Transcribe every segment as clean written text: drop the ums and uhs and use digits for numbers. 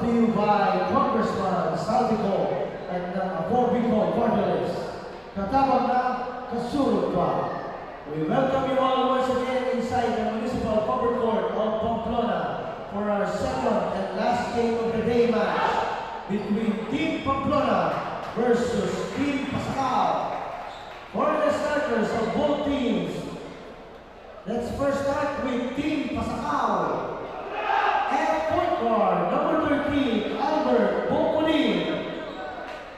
brought to you by Congressman Saltico and Corbico Cordelis. Katabang na kasurot pa. We welcome you all once again inside the Municipal Covered Court of Pamplona for our second and last game of the day match between Team Pamplona versus Team Pasacao. For the starters of both teams, let's first start with Team Pasacao. At point guard, number 13, Albert Bocolin.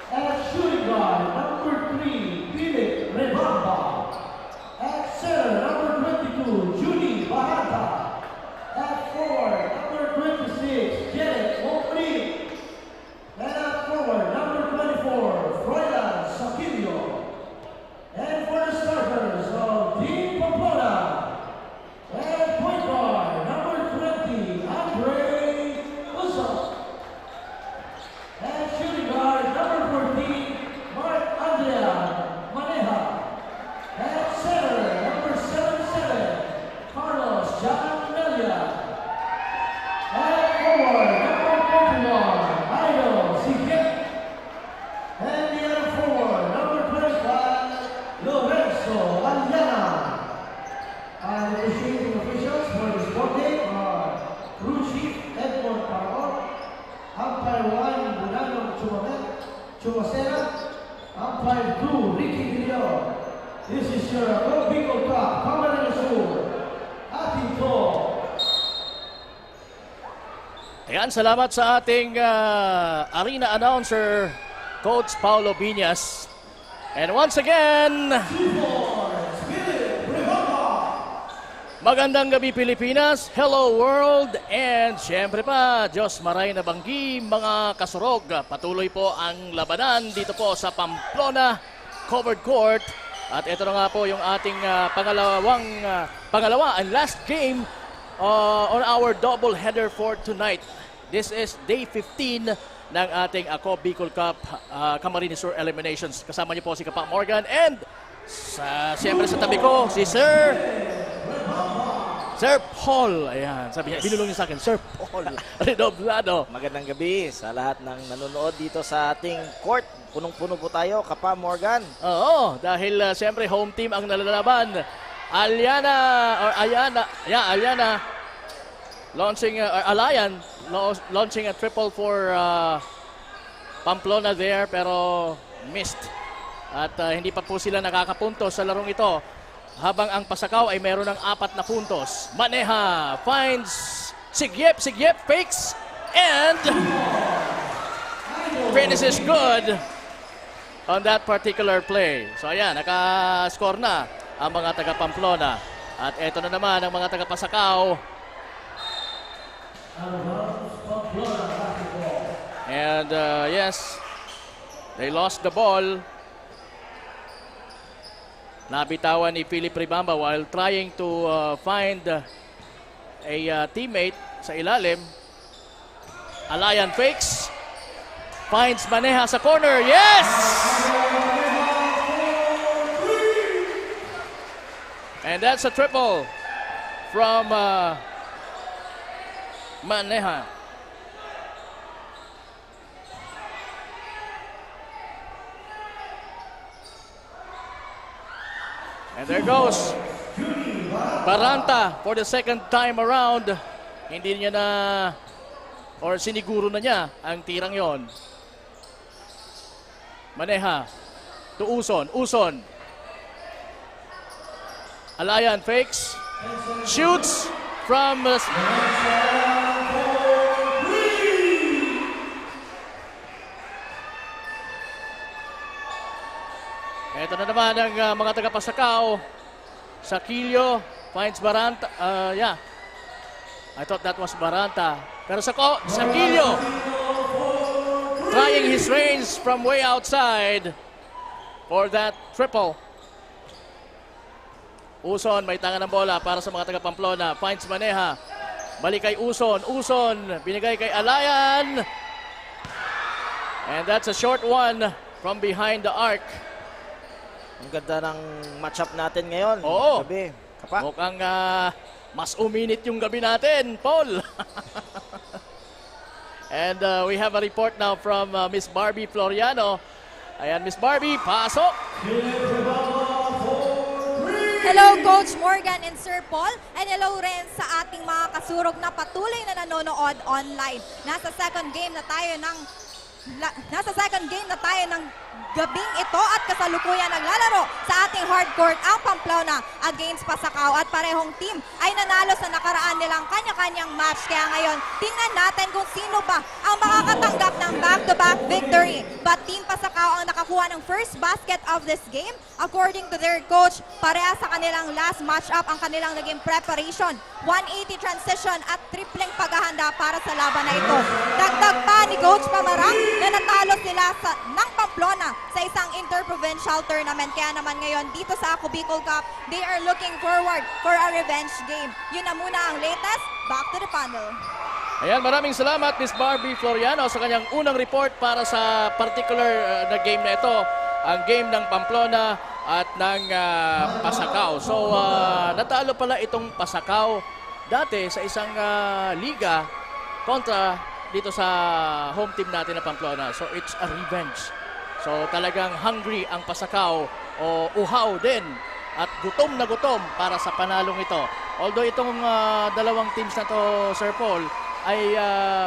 At shooting guard, number 3, Philip Rebamba. At center, number 22, Judy Barata. At forward, number 26, Janet Bocolin. And at forward, number 24, Froilan Saquillo. And for the starters of Team Pamplona, and point guard, number 20, Andre Uso. And shooting guard, number 14, Mark Andrea Maneja. And center, number 77, Carlos John Melia. And forward, number 41, Idol Sigit. And the other forward, number 25, Lorenzo Aliana. And officiating officials for this sport day are Crew Chief Edmond Parot, Umpire 1 Bunano Chumacera, Umpire 2 Ricky Villar. This is your Corbico Cup, Camarines Sur, Atito. Ayan, salamat sa ating arena announcer, Coach Paulo Biñas. And once again, magandang gabi Pilipinas, hello world, and syempre pa, Diyos maray na banggi, mga kasurog. Patuloy po ang labanan dito po sa Pamplona Covered Court. At ito na nga po yung ating pangalawa and last game on our double header for tonight. This is day 15 ng ating Ako Bicol Cup Camarines Sur Eliminations. Kasama niyo po si Kapa Morgan and siyempre sa tabi ko si Sir Paul. Ayan, sabi niya, binulong niya sa akin, Sir Paul Redoblado. Magandang gabi sa lahat ng nanonood dito sa ating court. Punong-puno po tayo, Kapa Morgan. Oo, dahil siyempre home team ang nalalaban. Aliana launching launching a triple for Pamplona there pero missed. At hindi pa po sila nakakapuntos sa larong ito. Habang ang Pasacao ay meron ng 4 na puntos. Maneja finds Sigyep fakes and finishes good on that particular play. So ayan, naka-score na ang mga taga Pamplona. At eto na naman ang mga taga Pasacao. And yes, they lost the ball. Nabitawan ni Philip Ribamba while trying to find a teammate sa ilalim. Alayan fakes. Finds Maneja sa corner. Yes! And that's a triple from Maneja. And there goes Baranta for the second time around. Hindi niya na or siniguro na niya ang tirang yon. Maneja to Uson. Alayan fakes. Shoots from ito na naman ang mga taga Pasacao. Saquillo finds Baranta. Yeah. I thought that was Baranta. Pero Saquillo trying his range from way outside for that triple. Uson may tanga ng bola para sa mga taga Pamplona. Finds Maneja. Balik kay Uson. Binigay kay Alayan. And that's a short one from behind the arc. Ang ganda ng matchup natin ngayon. Oo. Gabi. Kapa. Mukhang mas uminit yung gabi natin, Paul. And we have a report now from Miss Barbie Floriano. Ayan, Miss Barbie, pasok! Hello, Coach Morgan and Sir Paul. And hello rin sa ating mga kasurog na patuloy na nanonood online. Nasa second game na tayo ng gabing ito at kasalukuyan naglalaro sa ating hardcourt ang Pamplona against Pasacao at parehong team ay nanalo sa nakaraan nilang kanya-kanyang match. Kaya ngayon, tingnan natin kung sino ba ang makakatanggap ng back-to-back victory. But Team Pasacao ang nakakuha ng first basket of this game. According to their coach, pareha sa kanilang last match-up ang kanilang naging preparation. 180 transition at tripling paghahanda para sa laban na ito. Dagdag pa ni Coach Pamarang na natalo sila ng Pamplona sa isang interprovincial tournament. Kaya naman ngayon dito sa Ako Bicol Cup, they are looking forward for a revenge game. Yun na muna ang latest. Back to the panel. Ayan, maraming salamat Miss Barbie Floriano sa kanyang unang report para sa particular na game na ito. Ang game ng Pamplona at ng Pasacao. So, natalo pala itong Pasacao dati sa isang liga kontra dito sa home team natin na Pamplona. So, it's a revenge. So, talagang hungry ang Pasacao o uhaw din at gutom na gutom para sa panalong ito. Although itong dalawang teams na to, Sir Paul, ay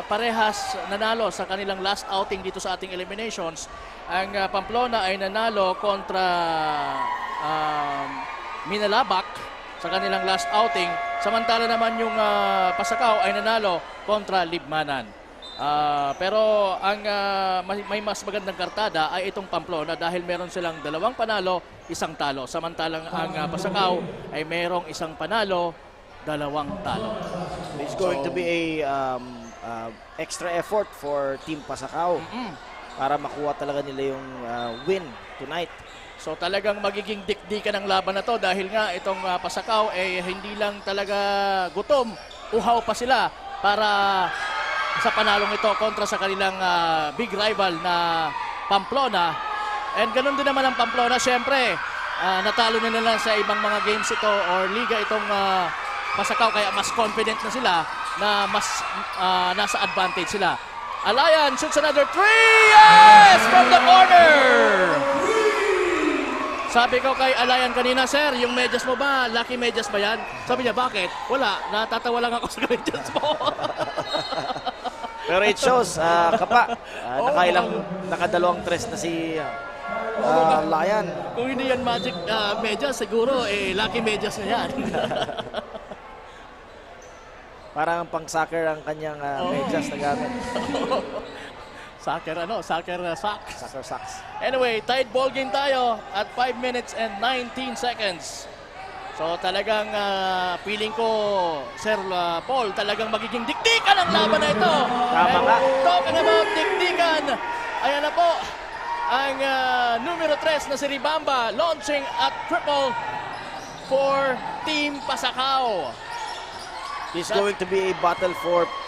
parehas nanalo sa kanilang last outing dito sa ating eliminations. Ang Pamplona ay nanalo kontra Minalabak sa kanilang last outing. Samantala naman yung Pasacao ay nanalo kontra Libmanan. Pero ang may mas magandang kartada ay itong Pamplona dahil meron silang 2 panalo, 1 talo. Samantalang ang Pasacao ay merong 1 panalo, 2 talo. It's going to be a extra effort for Team Pasacao para makuha talaga nila yung win tonight. So talagang magiging dikdikan ang laban na to dahil nga itong Pasacao ay hindi lang talaga gutom, uhaw pa sila para sa panalong ito kontra sa kanilang big rival na Pamplona. And ganun din naman ang Pamplona, syempre natalo na nila sa ibang mga games ito or liga itong Pasacao, kaya mas confident na sila na mas nasa advantage sila. Alayan shoots another 3. Yes! From the corner! Sabi ko kay Alayan kanina, sir, yung medyas mo ba, lucky medyas ba yan? Sabi niya, bakit? Wala, natatawa lang ako sa medyas mo. Pero it shows, Kapa, nakadalawang tres na si Alayan. Kung hindi yan magic medyas, siguro lucky medyas na yan. Parang pang-soccer ang kanyang medyas na gamit. Soccer socks. Soccer socks. Anyway, tied ball game tayo at 5 minutes and 19 seconds. So talagang feeling ko, Sir Paul, talagang magiging dikdikan ang laban na ito. Tama nga. Talking about dikdikan, ayan na po ang numero 3 na si Ribamba launching at triple for Team Pasacao. It's going to be a battle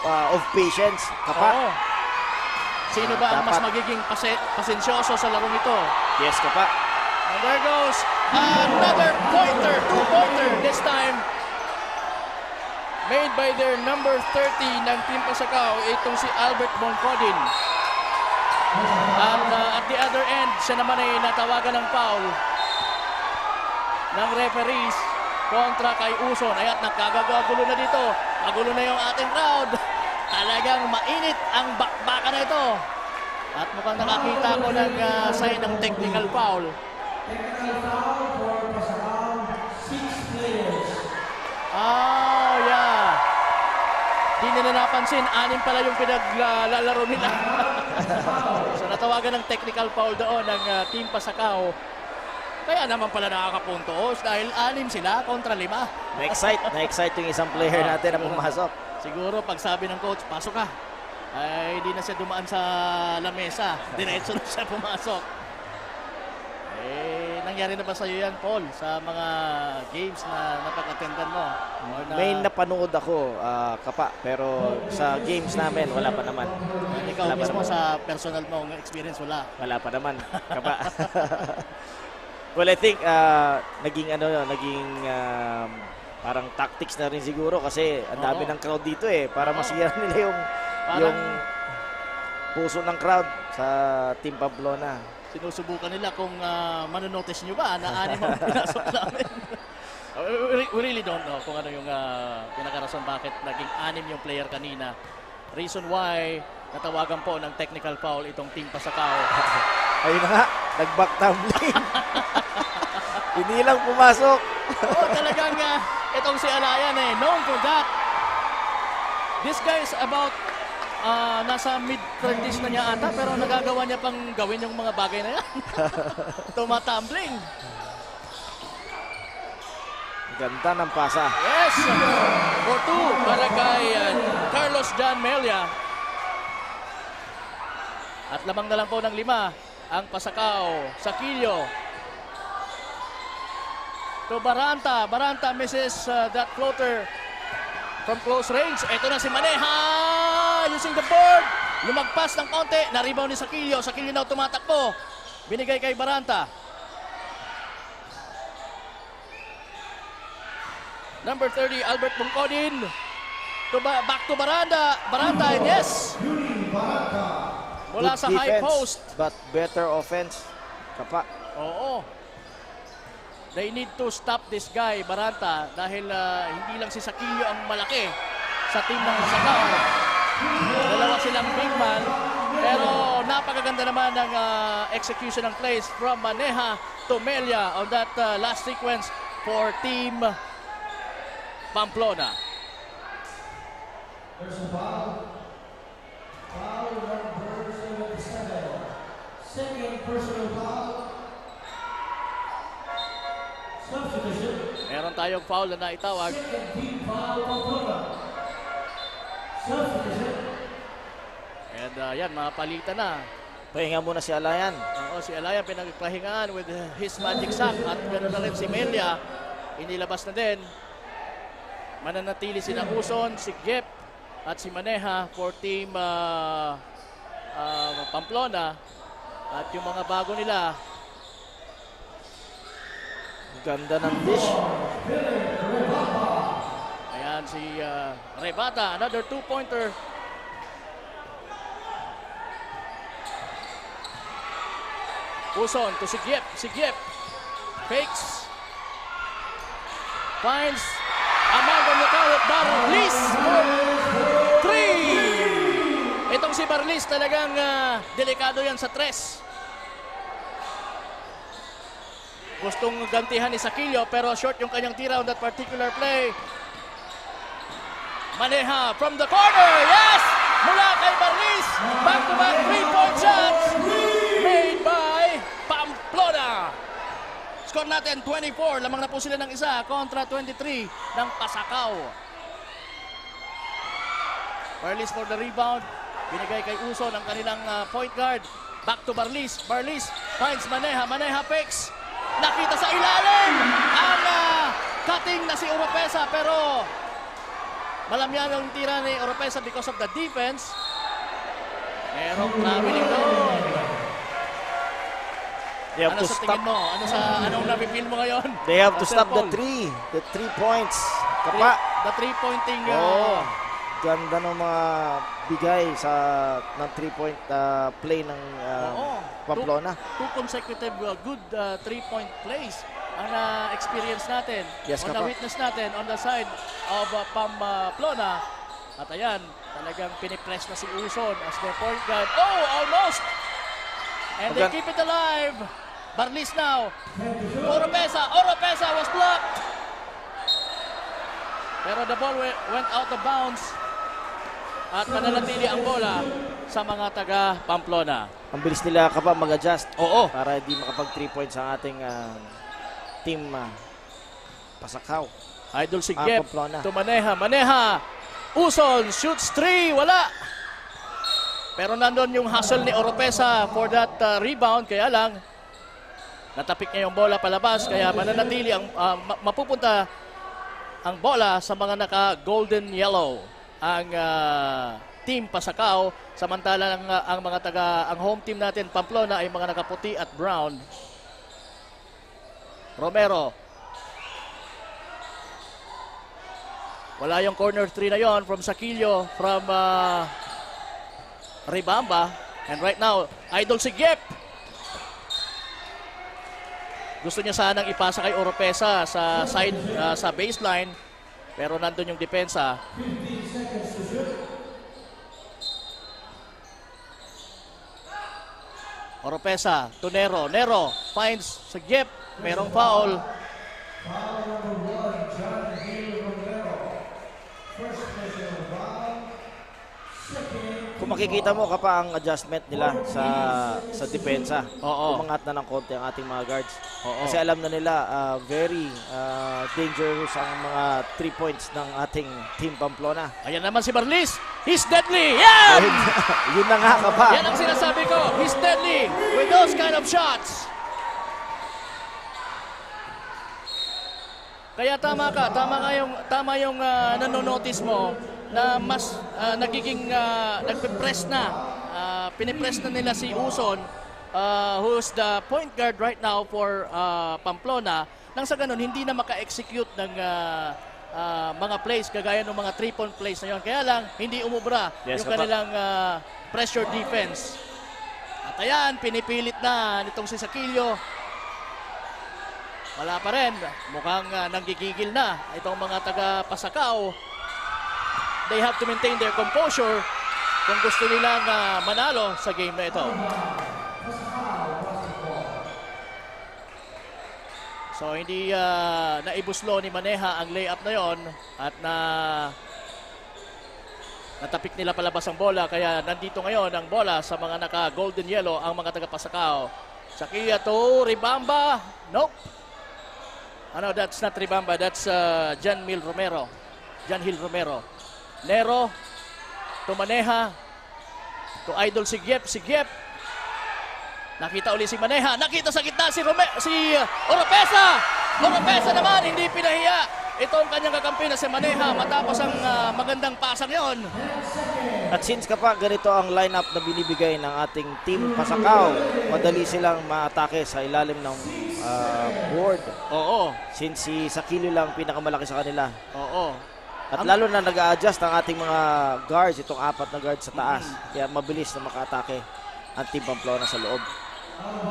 of patience, Kapa. Oo. Sino ba ang mas magiging pasensyoso sa larong ito? Yes, Kapa. And there goes another pointer, 2-pointer this time. Made by their number 30 ng Team Pasacao, itong si Albert Moncodin. At at the other end, siya naman ay natawagan ng foul ng referees kontra kay Uson. Ayan, nagkagagulo na dito. Magulo na yung ating crowd. Talagang mainit ang bakbakan na ito. At mukhang nakakita ko ng sign ng technical foul. Technical foul for Pasacao, 6 players. Oh, yeah. Di nila napansin, 6 pala yung pinaglalaro nila. So natawagan ng technical foul doon ng Team Pasacao. Kaya naman pala nakakapuntos dahil 6 sila kontra 5. Na-excite yung isang player natin na pumasok. Siguro pag sabi ng coach, pasok ka, ay di na siya dumaan sa lamesa. Diretso na siya pumasok. Nangyari na ba sa iyo yan, Paul? Sa mga games na napag-attendan mo? May napanood ako, Kapa, pero sa games namin, wala pa naman. Ikaw Wala pa mismo naman. sa personal mong experience, wala. Wala pa naman, Kapa. Well, I think naging parang tactics na rin siguro kasi ang dami Oo. ng crowd dito para masira nila Parang puso ng crowd sa Team Pamplona. Sinusubukan nila kung manonotice nyo ba na anim ang pinasok namin. We really don't know kung ano yung pinakarason bakit naging anim yung player kanina. Reason why natawagan po ng technical foul itong Team Pasakaw. Ayun na nga, nag-back tumbling. Hindi lang pumasok. Oo, talagang itong si Alayan known for that. This guy is about nasa mid-30s na niya ata pero nagagawa niya pang gawin yung mga bagay na yan. Tumatumbling. Ganda ng pasa. Yes! For 2 para kay Carlos John Melia. At lamang na lang po ng 5 ang Pasakaw. Sakilyo. To Baranta. Baranta misses that floater from close range. Ito na si Maneha using the board. Lumagpas ng konti. Na-rebound ni Sakilyo. Sakilyo na tumatakbo. Binigay kay Baranta. Number 30, Albert Bungkodin. Back to Baranda. Baranta, and yes. Mula Good sa high defense, post. but better offense. Kapa. Oo. They need to stop this guy, Baranta, dahil hindi lang si Sakilyo ang malaki sa team ng Pasakaw. Dalawa silang big man, pero napakaganda naman ng execution ng plays from Maneha to Melia on that last sequence for Team Pamplona. There's a foul. Foul number 77. Second personal foul. Substitution. Meron tayong foul na naitawag. Second team foul Pamplona. Substitution. And yan, mapalitan na. Pahinga muna si Alayan. Oo, si Alayan pinagpahingaan with his magic sack at ganoon na rin si Melia. Inilabas na din. Mananatili si Uson, si Gep at si Maneha for Team Pamplona. At yung mga bago nila, Ganda ng dish. ayan si Rebata, another 2-pointer. Uson to si Gep, fakes, finds Amanda Nicaro, Barlis for 3. Itong si Barlis talagang delikado yan sa tres. Gustong gantihan ni Sakilyo pero short yung kanyang tira on that particular play. Maneha from the corner, yes! Mula kay Barlis, back-to-back 3-point shots made by Pamplona. Score natin 24, lamang na po sila ng isa kontra 23 ng Pasakaw. Barlis for the rebound, binigay kay Uson ang kanilang point guard. Back to Barlis, Barlis finds Maneha, Maneha picks. Nakita sa ilalim ang cutting na si Oropesa pero malamyan ang tira ni Oropesa because of the defense. Merong traveling doon. They have Ano to sa stop. tingin mo? Anong napipil mo ngayon? They have to Master stop the Paul? 3 points. Kapa. The 3-pointing Oh, ganda ng mga bigay ng 3-point play ng Pamplona. Two consecutive good 3-point plays ang na-experience natin. Yes, on Kapa. na-witness natin on the side of Pamplona. At ayan, talagang pinipress na si Uson as their point guard. Oh, almost! And they keep it alive. Barlis now. Oropesa was blocked. Pero the ball went out of bounds. At mananatili ang bola sa mga taga Pamplona. Ang bilis nila kapag mag-adjust. Oo. Para hindi makapag 3 points ang ating team Pasakaw. Idol si Gep Pamplona. to Maneha. Uson shoots 3. Wala. Pero nandun yung hustle ni Oropesa for that rebound. Kaya lang, natapik niya yung bola palabas. Kaya mananatili ang mapupunta ang bola sa mga naka-golden yellow. Ang team Pasakaw. Samantala ang mga ang home team natin, Pamplona, ay mga nakaputi at brown. Romero. Wala yung corner 3 na yon from Sakilyo, from Ribamba. And right now, Idol Sigip. Gusto niya sanang ipasa kay Oropesa sa side, sa baseline. Pero nandun yung depensa. 15 seconds to shoot. Oropesa to Nero. Nero finds Sigip. Merong foul. Foul number 1, John Hill Romero. First personal foul. Second. Kung makikita mo kapa ang adjustment nila sa depensa. Oo. Umangat na ng konti ang ating mga guards. Oo. Kasi alam na nila very dangerous ang mga 3 points ng ating Team Pamplona. Ayan naman si Barlis. He's deadly. Yan! Yun na nga kapa. Yan ang sinasabi ko. He's deadly with those kind of shots. Kaya tama ka. Tama yung nanonotice mo na mas nagiging nagpe-press na. Pinipress na nila si Uson, who's the point guard right now for Pamplona. Nang sa ganun, hindi na maka-execute ng mga plays kagaya ng mga 3-point plays na yun. Kaya lang, hindi umubra Yes, yung kanilang pressure defense. At ayan, pinipilit na nitong si Sakilio. Wala pa rin. Mukhang nanggigigil na itong mga taga-Pasakaw. They have to maintain their composure kung gusto nilang manalo sa game na ito. So hindi naibuslo ni Maneja ang layup na yon at natapik nila palabas ang bola, kaya nandito ngayon ang bola sa mga naka-golden yellow ang mga taga-Pasakaw. Sakia to Ribamba. Nope. Ano, that's not Ribamba, that's John Hill Romero. Nero to Maneja to Idol Sigip. Nakita uli si Maneja, nakita sa gitna si Oropesa. Oropesa naman hindi pinahiya itong kanyang kakampi na si Maneja matapos ang magandang pasang yon. At since kapag ganito ang lineup na binibigay ng ating Team Pasakaw, madali silang maatake sa ilalim ng board. Oo. Since si Sakilio lang pinakamalaki sa kanila. Oo. At lalo na nag-a-adjust ang ating mga guards, itong 4 na guards sa taas. Kaya mabilis na maka-atake ang Team Pamplona sa loob.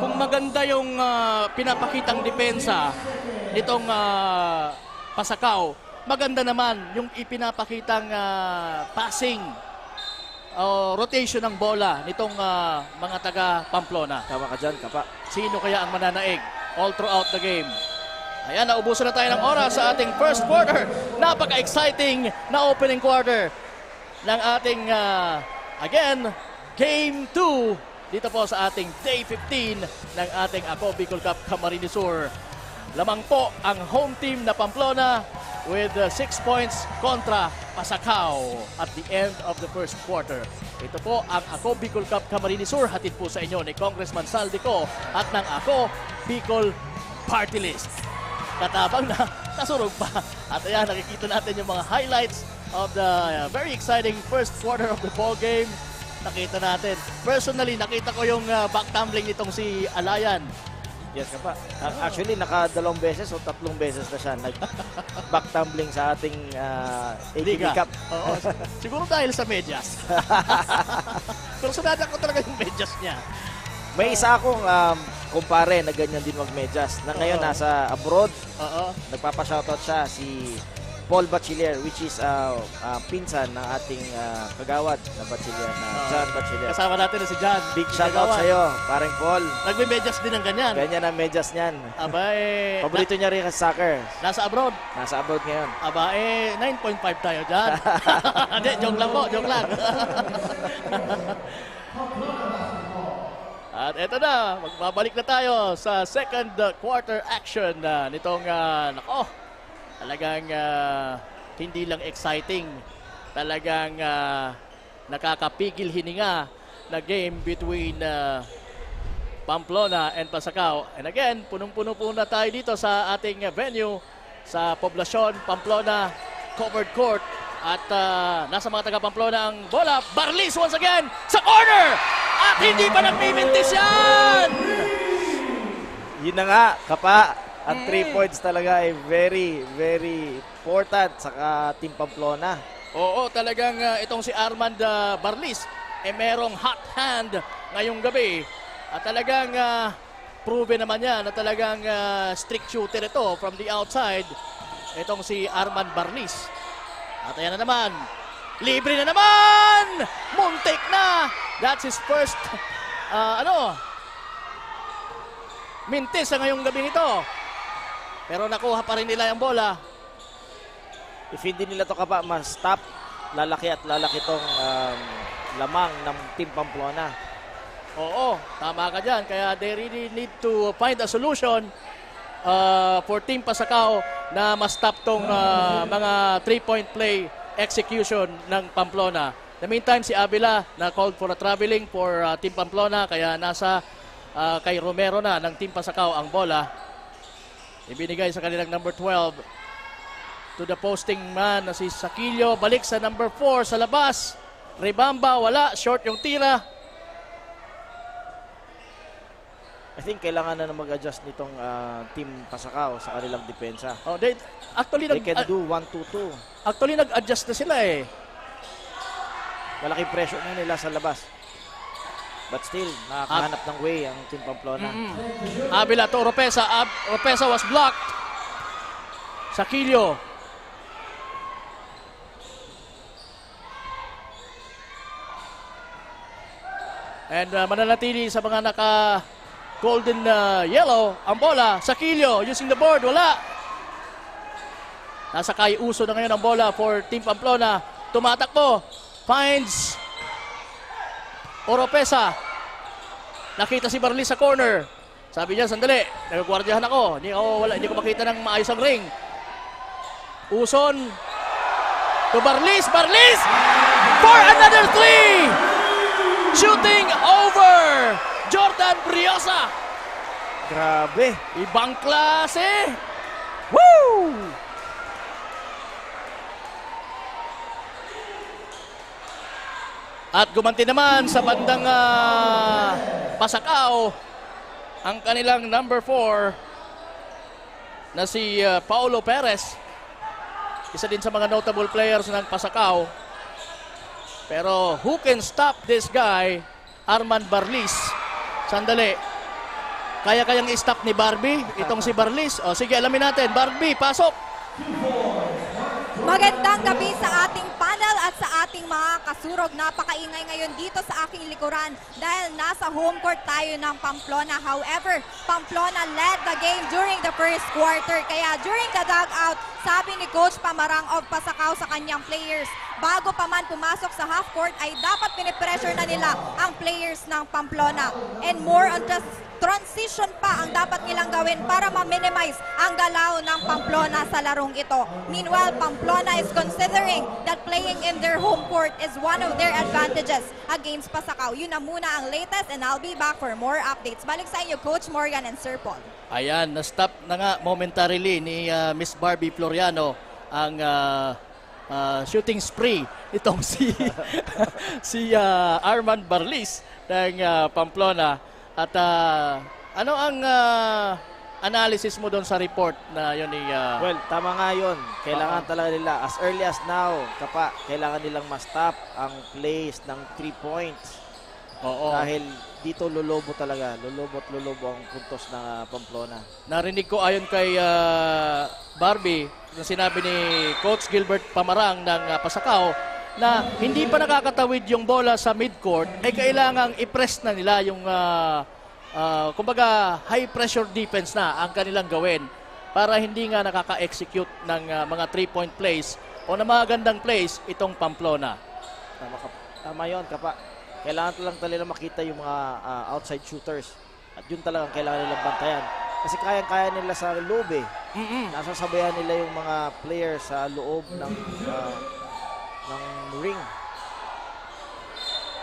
Kung maganda yung pinapakitang depensa nitong Pasakaw, maganda naman yung ipinapakitang passing rotation ng bola nitong mga taga Pamplona. Tama ka dyan, kapa. Sino kaya ang mananaig all throughout the game? Ayan, naubusan na tayo ng oras sa ating first quarter. Napaka-exciting na opening quarter ng ating, again, Game 2 dito po sa ating Day 15 ng ating Ako Bicol Cup Camarines Sur. Lamang po ang home team na Pamplona with 6 points kontra Pasakaw at the end of the first quarter. Ito po ang Ako Bicol Cup Camarines Sur, hatid po sa inyo ni Congressman Saldico at ng Ako Bicol Party List. Katabang na, nasurog pa. At ayan, nakikita natin yung mga highlights of the very exciting first quarter of the ball game. Nakita natin. Personally, nakita ko yung back tumbling nitong si Alayan. Yes, kapa. Actually, naka-2 beses o 3 beses na siya nag-back tumbling sa ating ATV Liga. Cup. Oo, siguro dahil sa medyas. Pero sunada ko talaga yung medyas niya. May isa akong kumpare na ganyan din mag-medyas. Na ngayon nasa abroad, Oo. nagpapa-shoutout siya si Paul Bachiller, which is pinsan ng ating kagawad na Bachiller, na John Bachiller. Kasama natin na si John. Big shoutout sa'yo, parang Paul. Nagme-medyas din ng ganyan. Ganyan ang medyas niyan. Aba eh, Paborito niya rin sa soccer. nasa abroad. Nasa abroad ngayon. Aba eh, 9.5 tayo dyan. Hindi, joke lang po, joke lang. At eto na, magbabalik na tayo sa second quarter action nitong, talagang hindi lang exciting, talagang nakakapigil hininga na game between Pamplona and Pasakaw. And again, punong-puno po na tayo dito sa ating venue sa Poblacion, Pamplona, covered court. At nasa mga taga Pamplona ang bola. Barlis once again sa corner! At hindi pa nagmimintis yan! Yun na nga, kapa. Ang 3 points talaga ay very, very important sa Team Pamplona. Oo, talagang itong si Armand Barlis merong hot hand ngayong gabi. At talagang proven naman yan na talagang strict shooter ito from the outside. Itong si Arman Barlis. At ayan na naman. Libre na naman! Muntik na! That's his first, mintis sa ngayong gabi nito. Pero nakuha pa rin nila yung bola. If hindi nila to kapa ma-stop, lalaki at lalaki tong lamang ng Team Pamplona. Oo, tama ka dyan. Kaya they really need to find a solution for Team Pasakaw na ma-stop tong mga 3-point play execution ng Pamplona. In the meantime, si Avila na called for a traveling for Team Pamplona, kaya nasa kay Romero na ng Team Pasakaw ang bola. Ibinigay sa kanilang number 12 to the posting man na si Saquillo. Balik sa number 4 sa labas. Rebamba, wala. Short yung tira. I think kailangan na mag-adjust nitong Team Pasakaw sa kanilang depensa. Oh, they can do 1-2-2. Actually, nag-adjust na sila eh. Malaking pressure na nila sa labas. But still, nakakahanap ng way ang Team Pamplona. Avila to Oropesa. Oropesa was blocked. Saquillo. And mananatili sa mga naka-golden yellow ang bola. Saquillo using the board. Wala. Nasa Kai Uso na ngayon ang bola for Team Pamplona. Tumatakbo. Finds Oropesa. Nakita si Barlis sa corner. Sabi niya, sandali, nagagwardyahan ako. Hindi ko makita ng maayos ang ring. Uson to Barlis. Barlis for another 3. Shooting over Jordan Briosa. Grabe. Ibang klase. Woo! At gumanti naman sa bandang Pasakaw ang kanilang number 4 na si Paulo Perez. Isa din sa mga notable players ng Pasakaw. Pero who can stop this guy? Arman Barlis. Sandali. Kaya-kayang i-stop ni Barbie itong si Barlis. O sige, alamin natin. Barbie, pasok! Magandang gabi sa ating panel at sa ating mga kasurog. Napakaingay ngayon dito sa aking likuran dahil nasa home court tayo ng Pamplona. However, Pamplona led the game during the first quarter. Kaya during the dugout, sabi ni Coach Pamarang of Pasakaw sa kanyang players, bago pa man pumasok sa half court ay dapat pinipressure na nila ang players ng Pamplona. And more on the transition pa ang dapat nilang gawin para ma-minimize ang galaw ng Pamplona sa larong ito. Meanwhile, Pamplona is considering that playing in their home court is one of their advantages against Pasakaw. Yun na muna ang latest and I'll be back for more updates. Balik sa inyo, Coach Morgan and Sir Paul. Ayan, na-stop na nga momentarily ni Miss Barbie Floriano ang shooting spree itong si Arman Barlis ng Pamplona. At ano ang analysis mo doon sa report na yun ni... Well, tama nga yun. Kailangan talaga nila, as early as now, kailangan nilang ma-stop ang plays ng 3 points. Oo. Dahil dito lolobo talaga. Lolobo ang puntos ng Pamplona. Narinig ko ayon kay Barbie, na sinabi ni Coach Gilbert Pamarang ng Pasakaw, na hindi pa nakakatawid yung bola sa midcourt, ay kailangang i-press na nila yung kumbaga high pressure defense na ang kanilang gawin para hindi nga nakaka-execute ng mga 3-point plays o na mga gandang plays itong Pamplona. Tama yun, kapa. Kailangan lang talaga makita yung mga outside shooters at yun talagang kailangan nilang bantayan. Kasi kaya nila sa loob eh. Nasasabayan nila yung mga players sa loob ng ring.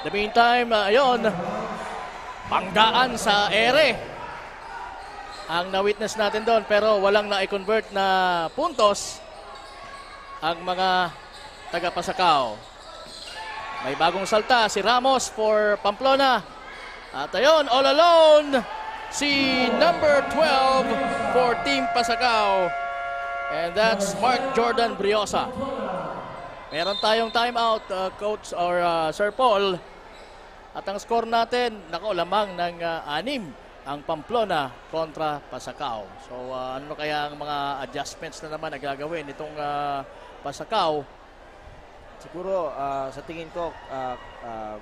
The meantime, ayun, panggaan sa ere ang na-witness natin doon, pero walang na-convert na puntos ang mga taga-Pasakaw. May bagong salta si Ramos for Pamplona. At ayun, all alone, si number 12 for Team Pasakaw. And that's Mark Jordan Briosa. Meron tayong timeout, Coach or Sir Paul. At ang score natin, nako, lamang ng 6 ang Pamplona kontra Pasacao. So ano kaya ang mga adjustments na naman na gagawin itong Pasacao? Siguro sa tingin ko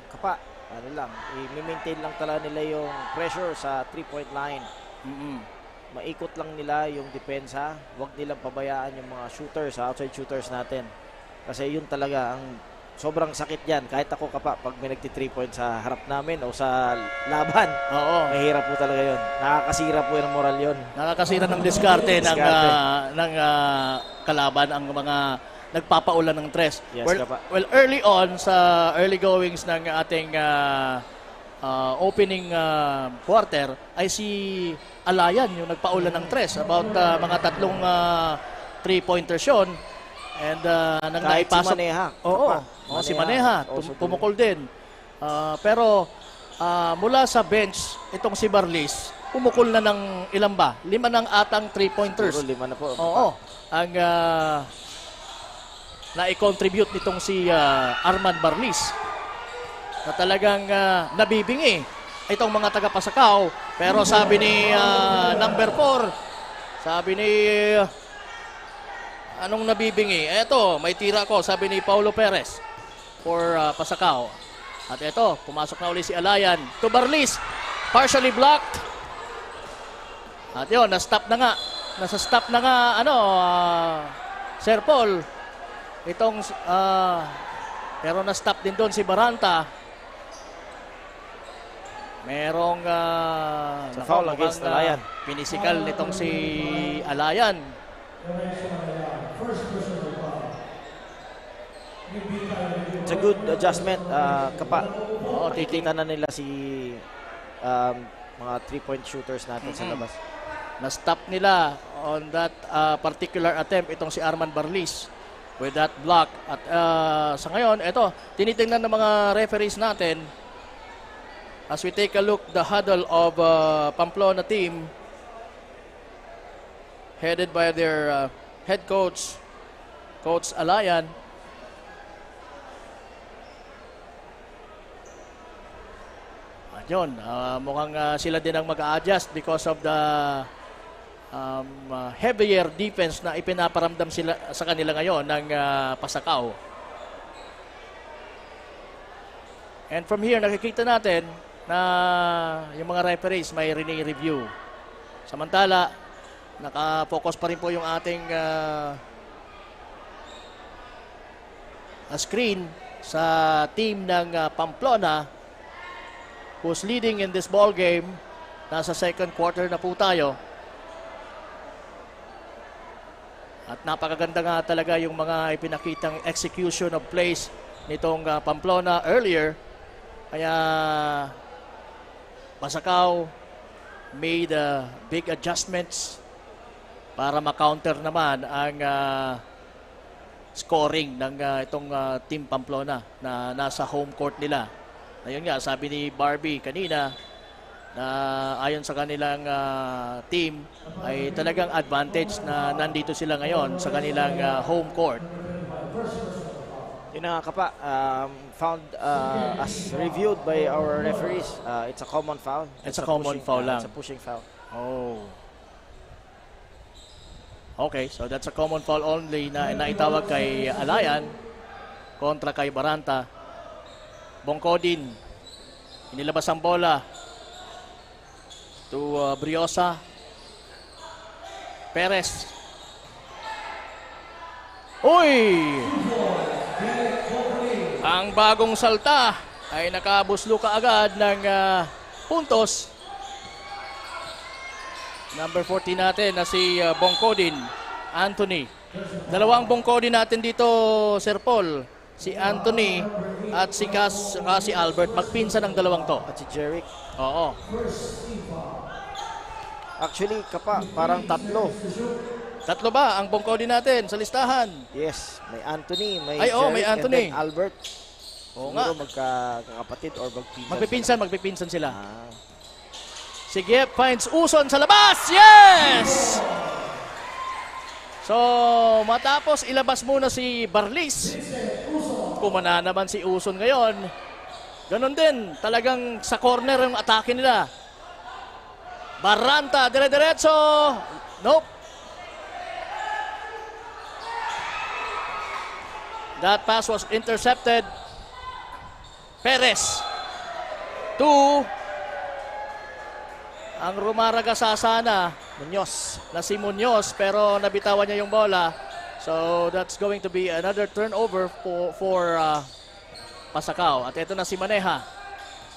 Kapa, ano lang, i-maintain lang talaga nila yung pressure sa 3-point line. Maikot lang nila yung depensa, huwag nilang pabayaan yung mga shooters, outside shooters natin. Kasi yun talaga ang sobrang sakit yan. Kahit ako, Kapa, pag may nagti 3 points sa harap namin o sa laban, Oo. mahirap po talaga yun. Nakakasira po yung moral yun. Nakakasira ng diskarte ng kalaban ang mga nagpapaulan ng tres. Yes, well, Kapa. well, early on sa early goings ng ating opening quarter ay si Alayan yung nagpaulan ng tres. About mga 3 3-pointers yun. And nang Kahit si naipasok. Maneha. Oo, Kapa, si Maneha also pumukol din. Pero mula sa bench, itong si Barlis, pumukol na ng ilan ba? 5 ng atang 3-pointers. Siguro 5 na po. Oo. Ang na-contribute nitong si Arman Barlis na talagang nabibingi itong mga taga-Pasacao. Pero sabi ni number 4, sabi ni anong nabibingi? Eto, may tira ko, sabi ni Paulo Perez for Pasacao. At eto, pumasok na uli si Alayan to Barlis, partially blocked. At yun, na-stop na nga. Nasa-stop na nga, Sir Paul. Itong, pero na-stop din doon si Baranta. Merong, foul against Alayan. pinisikal nitong si Alayan. It's a good adjustment, Kapa. Oo, Titingnan na nila si mga 3-point shooters natin sa labas. Na-stop nila on that particular attempt itong si Arman Barlis with that block. At sa ngayon, ito, tinitingnan ng mga referees natin as we take a look the huddle of Pamplona team headed by their head coach, Coach Alayan. At yun, mukhang sila din ang mag-a-adjust because of the heavier defense na ipinaparamdam sila sa kanila ngayon ng Pasacao. And from here, nakikita natin na yung mga referees may review. Samantala, naka-focus pa rin po yung ating screen sa team ng Pamplona who's leading in this ball game. Nasa second quarter na po tayo. At napakaganda nga talaga yung mga ipinakitang execution of plays nitong Pamplona earlier. Kaya Pasacao made big adjustments para ma-counter naman ang scoring ng itong Team Pamplona na nasa home court nila. Ayun nga, sabi ni Barbie kanina na ayon sa kanilang team ay talagang advantage na nandito sila ngayon sa kanilang home court. Yun na nga, Kapa, found as reviewed by our referees, it's a common foul. It's a common foul lang. It's a pushing foul. Oh. Okay, so that's a common foul only na naitawag kay Alayan kontra kay Baranta. Bongkodin, inilabas ang bola to Briosa. Perez. Uy! Ang bagong salta ay nakabuslo kaagad ng puntos. Number 40 natin na si Bongkodin, Anthony. Dalawang Bongkodin natin dito, Sir Paul. Si Anthony at si Albert. Magpinsan ang dalawang to. At si Jeric. Oo. Actually, Kapa, parang tatlo. Tatlo ba ang Bongkodin natin sa listahan? Yes, may Anthony, may Ay, Jeric, may Anthony. and then Albert. Oo nga. Siguro magkakapatid or Magpipinsan sila. Ah. Si Giep finds Uson sa labas. Yes! So, matapos ilabas muna si Barlis. Kumana naman si Uson ngayon. Ganon din, talagang sa corner yung atake nila. Baranta, dire-diretso. Nope. That pass was intercepted. Perez. 2. Ang rumaraga sa sana, Muñoz. na si Muñoz, pero nabitawan niya yung bola. So that's going to be another turnover for Pasakaw. At ito na si Maneha.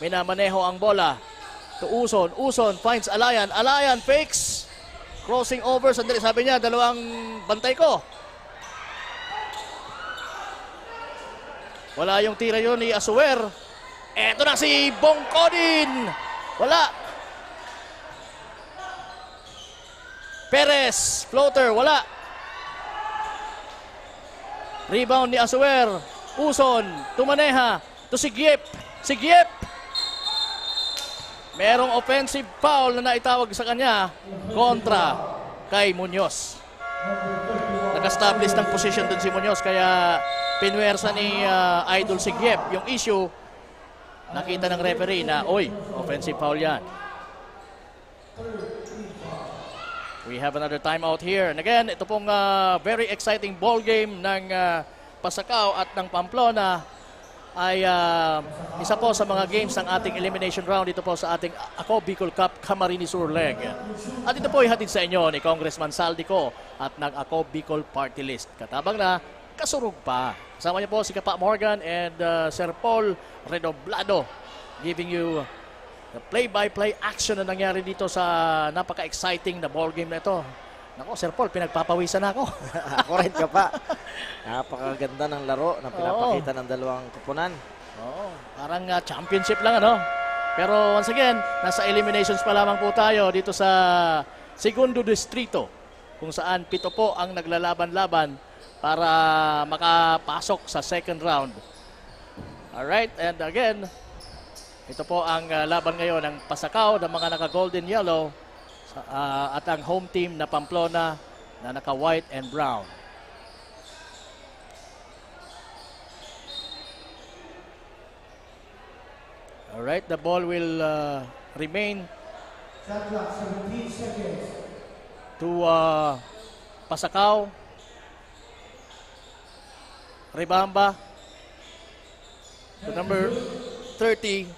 Minamaneho ang bola. To Uson. Uson finds Alayan. Alayan fakes. Crossing over. Sandali, sabi niya, dalawang bantay ko. Wala yung tira yun ni Asuer. Eto na si Bongkodin. Wala. Perez. Floater. Wala. Rebound ni Asuer. Uson. Tumaneha. To si Giep. Si Giep. Merong offensive foul na naitawag sa kanya kontra kay Muñoz. Nag-establish ng position dun si Muñoz kaya pinwersa ni Idol si Giep. Yung issue, nakita ng referee na, oy, offensive foul yan. We have another timeout here. And again, ito pong very exciting ball game ng Pasakaw at ng Pamplona ay isa po sa mga games ng ating elimination round dito po sa ating Ako Bicol Cup Camarines Sur Leg. At ito po ay hatid sa inyo ni Congressman Saldico at ng Ako Bicol Party List. Katabang na, kasurug pa. Kasama niyo po si Kapa Morgan and Sir Paul Redoblado giving you the play-by-play action na nangyari dito sa napaka-exciting na ball game na ito. Nako, Sir Paul, pinagpapawisan ako. Ako rin ka pa. Napakaganda ng laro na pinapakita ng dalawang kupunan. Oo, parang championship lang, ano? Pero once again, nasa eliminations pa lamang po tayo dito sa Segundo Distrito, kung saan 7 po ang naglalaban-laban para makapasok sa second round. Alright, and again, ito po ang laban ngayon ng Pasakaw ng mga naka-golden yellow at ang home team na Pamplona na naka-white and brown. Alright, the ball will remain Shot clock, 17 seconds. to Pasakaw. Ribamba to number 30,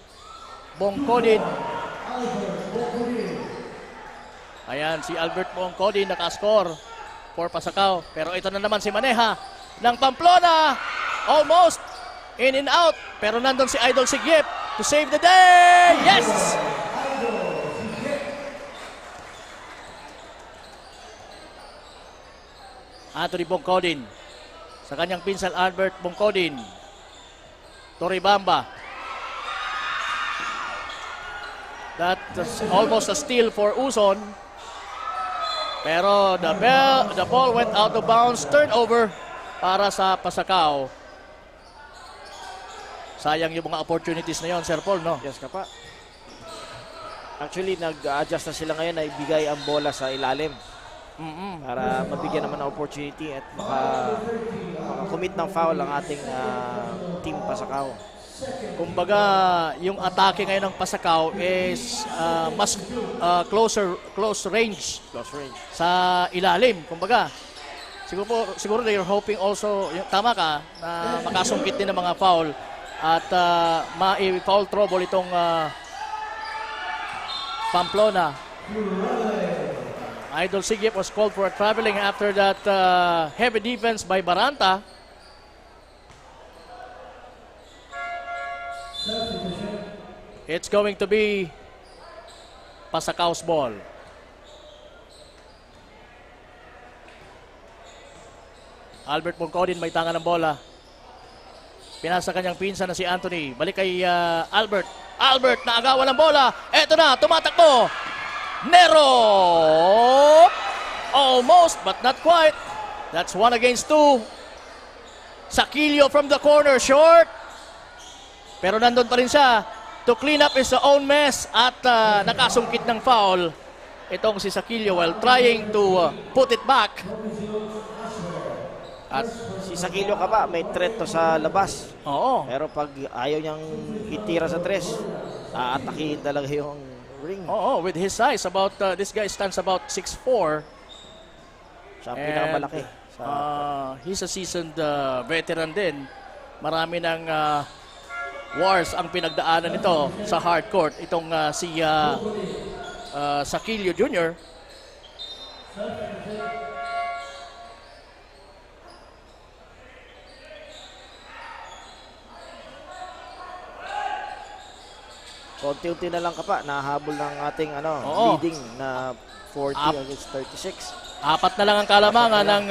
Bongkodin. Ayan, si Albert Bongkodin naka-score for Pasakaw. Pero ito na naman si Maneha ng Pamplona. Almost in and out. Pero nandun si Idol Sigyep to save the day. Yes! Anthony Bongkodin sa kanyang pinsal Albert Bongkodin. Toribamba. That's almost a steal for Uson. Pero the ball went out of bounds. Turnover para sa Pasakaw. Sayang yung mga opportunities na yon, Sir Paul, no? Yes ka pa. Actually, nag-adjust na sila ngayon na ibigay ang bola sa ilalim. Para mabigyan naman ng opportunity at maka-commit ng foul ang ating team Pasakaw. Kumbaga, yung atake ngayon ng Pasakaw is mas close range sa ilalim. Kumbaga, siguro they're hoping also, tama ka, na makasungkit din ng mga foul at ma-foul trouble itong Pamplona. Idol Sigyep was called for a traveling after that heavy defense by Baranta. It's going to be Pasakaw's ball. Albert Bongkodin may tanga ng bola. Pinasa kanyang pinsan na si Anthony. Balik kay Albert. Albert na agawan ng bola. Eto na, tumatakbo. Nero! Almost, but not quite. That's 1 against 2. Sakilio from the corner, short. Pero nandun pa rin siya to clean up his own mess at nakasungkit ng foul itong si Sakilio while trying to put it back. At si Sakilio ka pa, may threat to sa labas. Oo. Pero pag ayaw niyang itira sa tres, aatakihin talaga yung ring. Oo, with his size, this guy stands about 6'4". Siya ang pinakamalaki. He's a seasoned veteran din. Marami ng wars ang pinagdaanan nito sa hardcourt. Itong si Sakilio Jr. Konti-unti na lang ka pa, nahabol ng ating Oo. leading na 40 against 36. Apat na lang ang kalamangan ng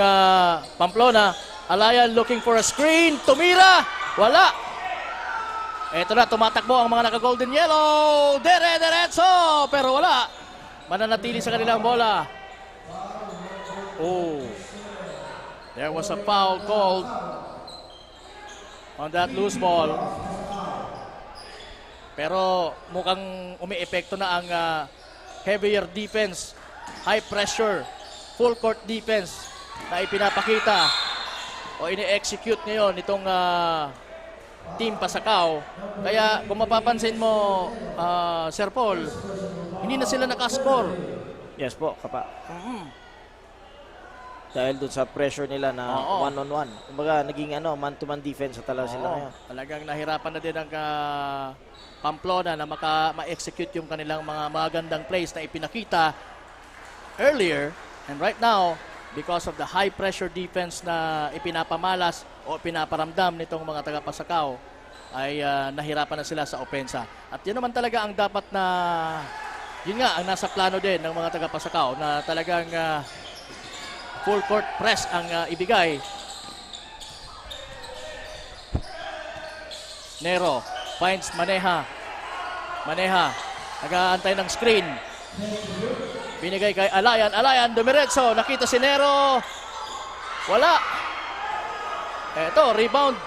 Pamplona. Alayan looking for a screen. Tumira. Wala. Ito na, tumatakbo ang mga naka-golden yellow. Dire-diretso. Pero wala. Mananatili sa kanilang bola. Oh. There was a foul called on that loose ball. Pero mukhang umi-epekto na ang heavier defense, high pressure, full court defense na ipinapakita o ini-execute ngayon itong Team Pasakaw. Kaya kung mapapansin mo, Sir Paul, hindi na sila nakascore. Yes po, kapa. Dahil dun sa pressure nila na Oo. one-on-one. Kumbaga, naging man-to-man defense na talaga sila ngayon. Talagang nahirapan na din ang Pamplona na ma-execute yung kanilang mga magandang plays na ipinakita earlier. And right now, because of the high pressure defense na ipinapamalas o pinaparamdam nitong mga taga-Pasakaw, ay nahirapan na sila sa opensa. At yun naman talaga ang dapat na, yun nga, ang nasa plano din ng mga taga-Pasakaw na talagang full court press ang ibigay. Nero finds Maneha. Maneha, nag-aantay ng screen. Binigay kay Alayan. Alayan, dumiretso. Nakita si Nero. Wala. Eto, rebound.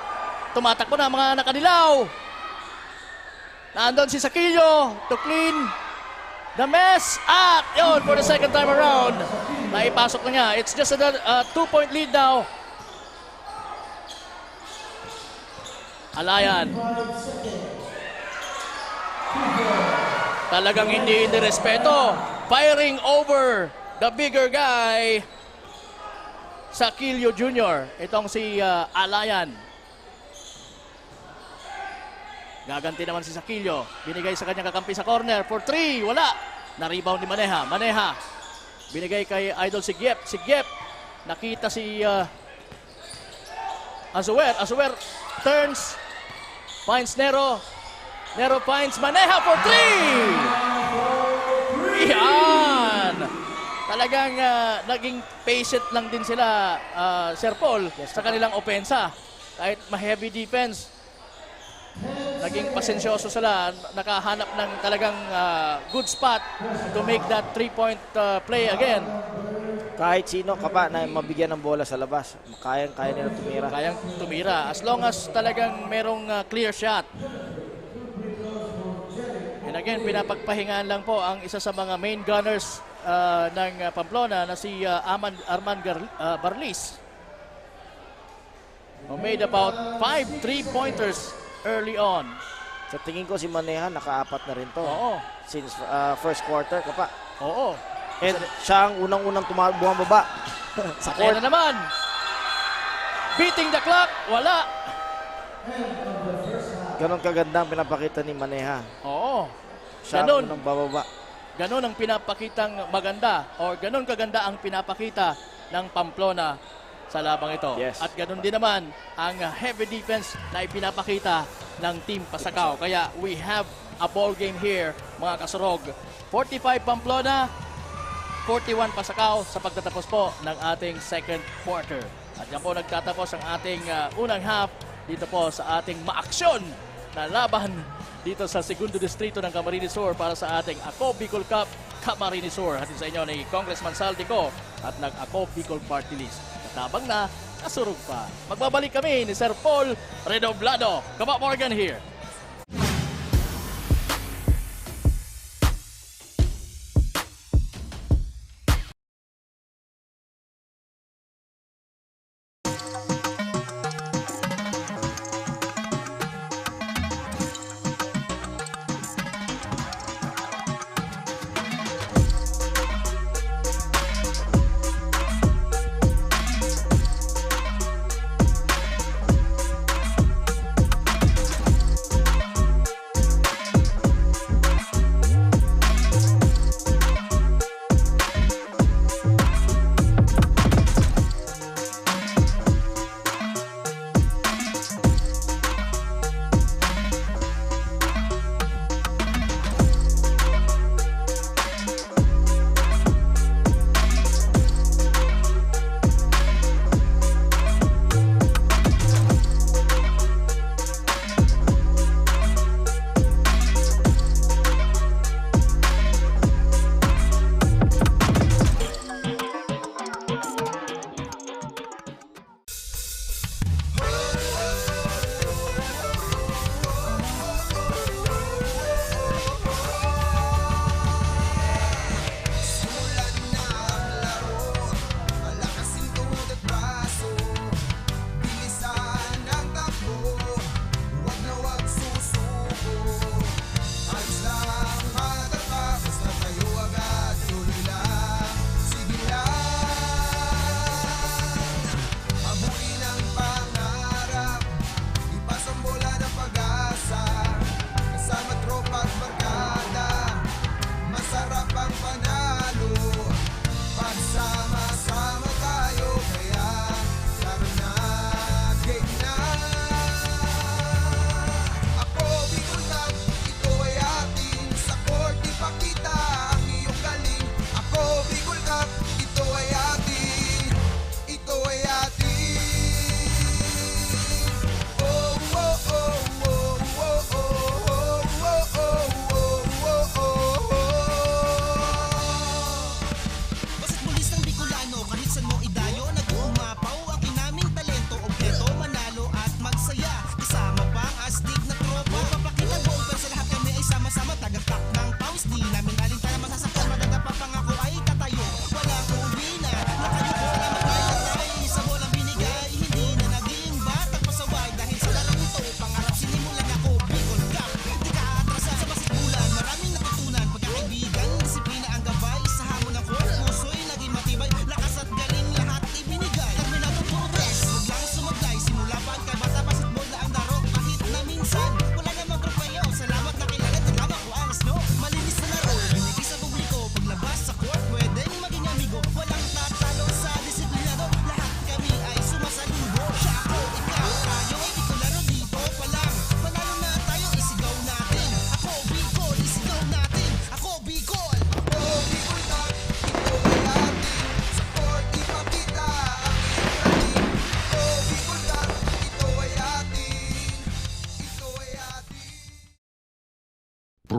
Tumatakbo na mga nakadilaw. Naandun si Sakilio to clean the mess. At yun, for the second time around, naipasok na niya. It's just a 2-point lead now. Alayan. Talagang hindi respeto. Firing over the bigger guy. Sakilio Jr. Itong si Alayan. Gaganti naman si Sakilio. Binigay sa kanyang kakampi sa corner for 3. Wala. Na-rebound ni Maneha. Maneha. Binigay kay Idol si Giep. Si Giep. Nakita si Azuer. Azuer turns. Finds Nero. Nero finds Maneha for 3. Yan. Talagang naging patient lang din sila, Sir Paul, sa kanilang opensa. Kahit ma-heavy defense, naging pasensyoso sila. Nakahanap ng talagang good spot to make that 3-point play again. Kahit sino kapa na mabigyan ng bola sa labas, kaya nila tumira. Kayang tumira. As long as talagang merong clear shot. And again, pinapagpahingaan lang po ang isa sa mga main gunners ng Pamplona na si Arman Barlis, who made about 5 3-pointers early on. Sa tingin ko si Maneha nakaapat na rin to. Oo. Since first quarter kapa. Oo. And siya ang unang-unang bumababa. Sa Ayan court. na naman. Beating the clock. Wala. Ganon kaganda ang pinapakita ni Maneha. Oo. Siya Ganon. ang unang bababa. Ganon ang pinapakitang maganda or ganon kaganda ang pinapakita ng Pamplona sa labang ito. Yes. At ganon din naman ang heavy defense na ipinapakita ng Team Pasakaw. Kaya we have a ball game here, mga kasurog. 45 Pamplona, 41 Pasakaw sa pagtatapos po ng ating second quarter. At yan po nagtatapos ang ating unang half dito po sa ating maaksyon na laban dito sa Segundo Distrito ng Camarines Sur para sa ating Ako Bicol Cup Camarines Sur. Hatid sa inyo ni Congressman Saldico at nag-Ako Bicol Party List. Katabang na, kasurog pa. Magbabalik kami ni Sir Paul Redoblado. Kapa Morgan here.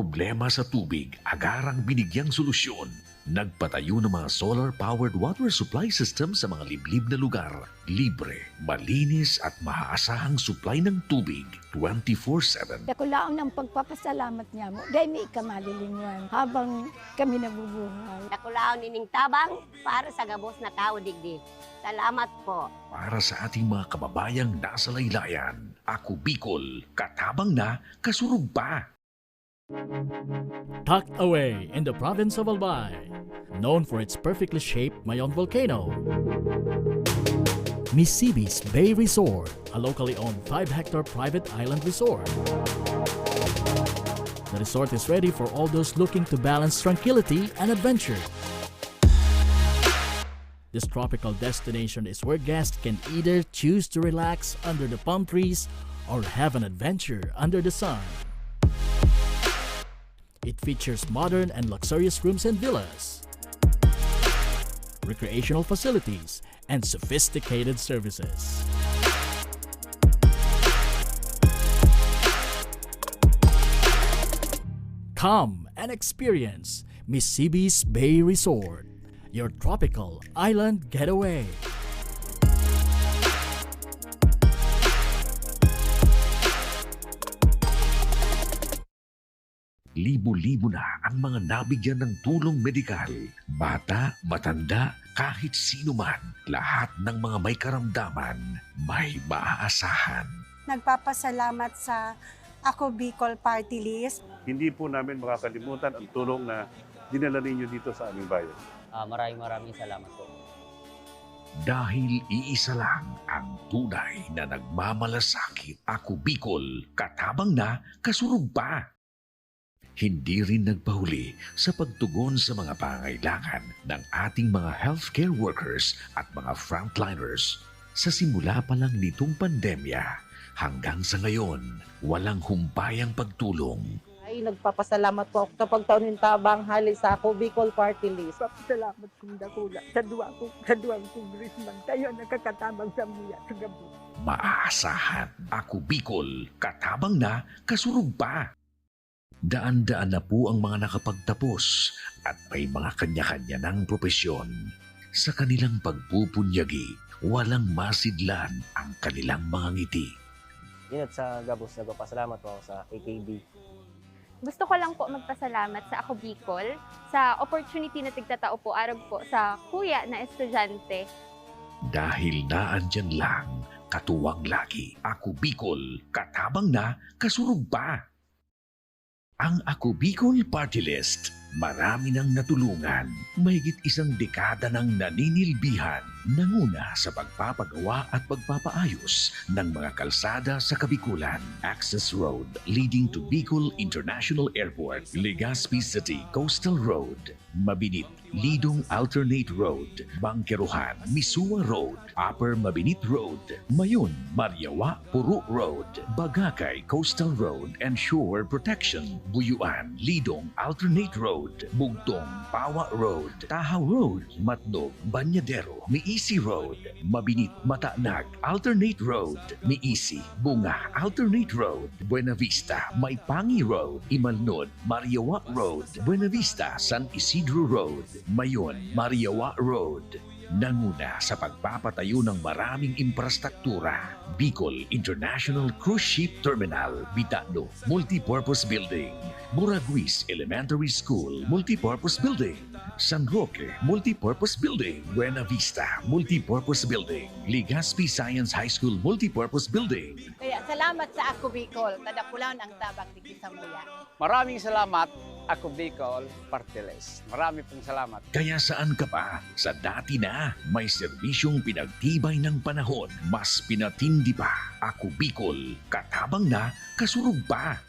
problema sa tubig, agarang binigyang solusyon. Nagpatayo ng mga solar-powered water supply system sa mga liblib na lugar. Libre, malinis at maaasahang supply ng tubig 24/7. Ako lang ng pagpapasalamat niya mo. Dahil may ikamalilinguan habang kami nabubuhay. Nakulaon ining tabang para sa gabos na tao digdi. Salamat po. Para sa ating mga kababayang nasa laylayan, Ako Bicol, katabang na, kasurug pa. Tucked away in the province of Albay, known for its perfectly shaped Mayon volcano, Misibis Bay Resort, a locally owned 5-hectare private island resort. The resort is ready for all those looking to balance tranquility and adventure. This tropical destination is where guests can either choose to relax under the palm trees or have an adventure under the sun. It features modern and luxurious rooms and villas, recreational facilities, and sophisticated services. Come and experience Misibis Bay Resort, your tropical island getaway. Libo-libo na ang mga nabigyan ng tulong medikal. Bata, matanda, kahit sino man, lahat ng mga may karamdaman, may maaasahan. Nagpapasalamat sa Ako Bicol Party List. Hindi po namin makakalimutan ang tulong na dinala ninyo dito sa aming bayan. Maraming salamat po. Dahil iisa lang ang tunay na nagmamalasakit. Ako Bicol, katabang na, kasurug pa. Hindi rin nagpahuli sa pagtugon sa mga pangailangan ng ating mga healthcare workers at mga frontliners. Sa simula pa lang nitong pandemya, hanggang sa ngayon, walang humpayang pagtulong. Ay, nagpapasalamat po ako sa pagtaunin tabang hali sa Ako Bicol Party List. Papasalamat kong dakula sa duwang congressman. Tayo nakakatabang sa mga sa gabi. Maaasahan. Ako Bicol, katabang na, kasurug pa. Daan-daan na po ang mga nakapagtapos at may mga kanya-kanya ng propesyon. Sa kanilang pagpupunyagi, walang masidlan ang kanilang mga ngiti. Yun at sa Gabos, nagpapasalamat po ako sa AKB. Gusto ko lang po magpasalamat sa Ako Bicol sa opportunity na tigtatao po arog po sa kuya na estudyante. Dahil naandyan lang, katuwang lagi. Ako Bicol, katabang na, kasurug pa. Ang Ako Bicol Party List, marami nang natulungan. Mahigit 1 dekada nang naninilbihan, nanguna sa pagpapagawa at pagpapaayos ng mga kalsada sa Kabikulan. Access Road leading to Bicol International Airport, Legazpi City Coastal Road, Mabinit, Lidong Alternate Road, Bangkeruhan, Misua Road, Upper Mabinit Road, Mayon, Mariawa, Puro Road, Bagakay Coastal Road and Shore Protection, Buyuan, Lidong Alternate Road, Bugtong, Pawa Road, Tahaw Road, Matnog, Banyadero, Miisi Road, Mabinit, Matanag, Alternate Road, Miisi, Bunga, Alternate Road, Buena Vista, Maipangi Road, Imalnod, Mariawa Road, Buena Vista, San Isidro Road, Mayon, Mariawa Road. Nanguna sa pagpapatayo ng maraming infrastruktura. Bicol International Cruise Ship Terminal, Bitano, Multipurpose Building, Buraguis Elementary School, Multipurpose Building, San Roque, Multipurpose Building, Buena Vista, Multipurpose Building, Legazpi Science High School, Multipurpose Building. Kaya salamat sa Ako Bicol, tadakulaon ang tabang diki sa muya. Maraming salamat, Ako Bicol Party List. Marami pong salamat. Kaya saan ka pa? Sa dati na, may serbisyong pinagtibay ng panahon. Mas pinatindi pa. Ako Bicol, katabang na, kasurug pa.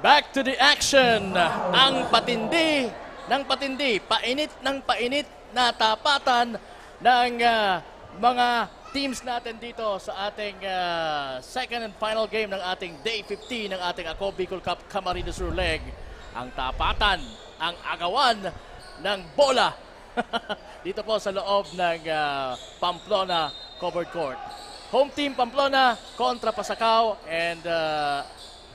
Back to the action. Ang patindi ng patindi, painit ng painit na tapatan ng mga teams natin dito sa ating second and final game ng ating Day 15 ng ating Ako Bicol Cup Camarines Sur Leg. Ang tapatan, ang agawan ng bola dito po sa loob ng Pamplona covered court. Home team Pamplona kontra Pasacao, and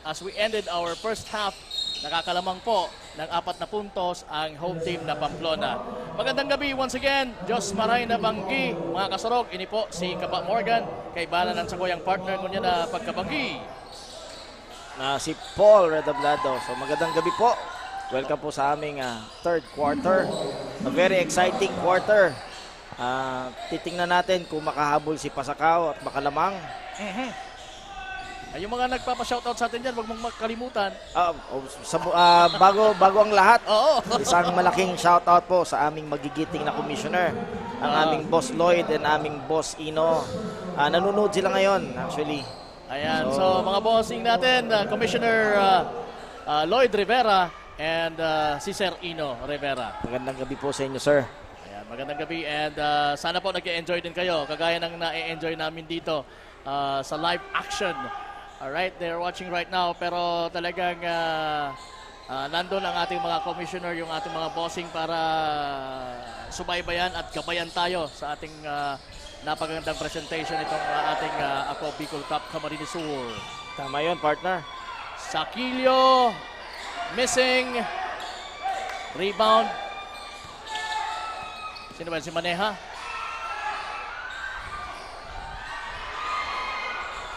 as we ended our first half, nakakalamang po ng 4 na puntos ang home team na Pamplona. Magandang gabi once again, Diyos Maray na Banggi, mga kasurog. Ini po si Kapa Morgan, kay bala ng sakuyang partner ko niya na pagkabanggi. Si Paul Redoblado. So magandang gabi po. Welcome po sa aming third quarter. A very exciting quarter. Titingnan natin kung makahabol si Pasacao at makalamang. Ay, yung mga nagpapa-shoutout sa atin dyan, huwag mong makalimutan. Bago ang lahat, isang malaking shoutout po sa aming magigiting na commissioner, ang aming boss Lloyd and aming boss Ino. Nanonood sila ngayon, actually. Ayan, so mga bossing natin, Commissioner Lloyd Rivera and si Sir Ino Rivera. Magandang gabi po sa inyo, sir. Ayan, magandang gabi, and sana po nag-enjoy din kayo, kagaya ng na-enjoy namin dito sa live action. Alright, they're watching right now, pero talagang nandun ang ating mga commissioner, yung ating mga bossing para subaybayan at gabayan tayo sa ating napagandang presentation itong ating Ako Bicol Cup Camarines Sur. Tama yun, partner. Sakilio, missing, rebound. Sino ba? Si Maneha?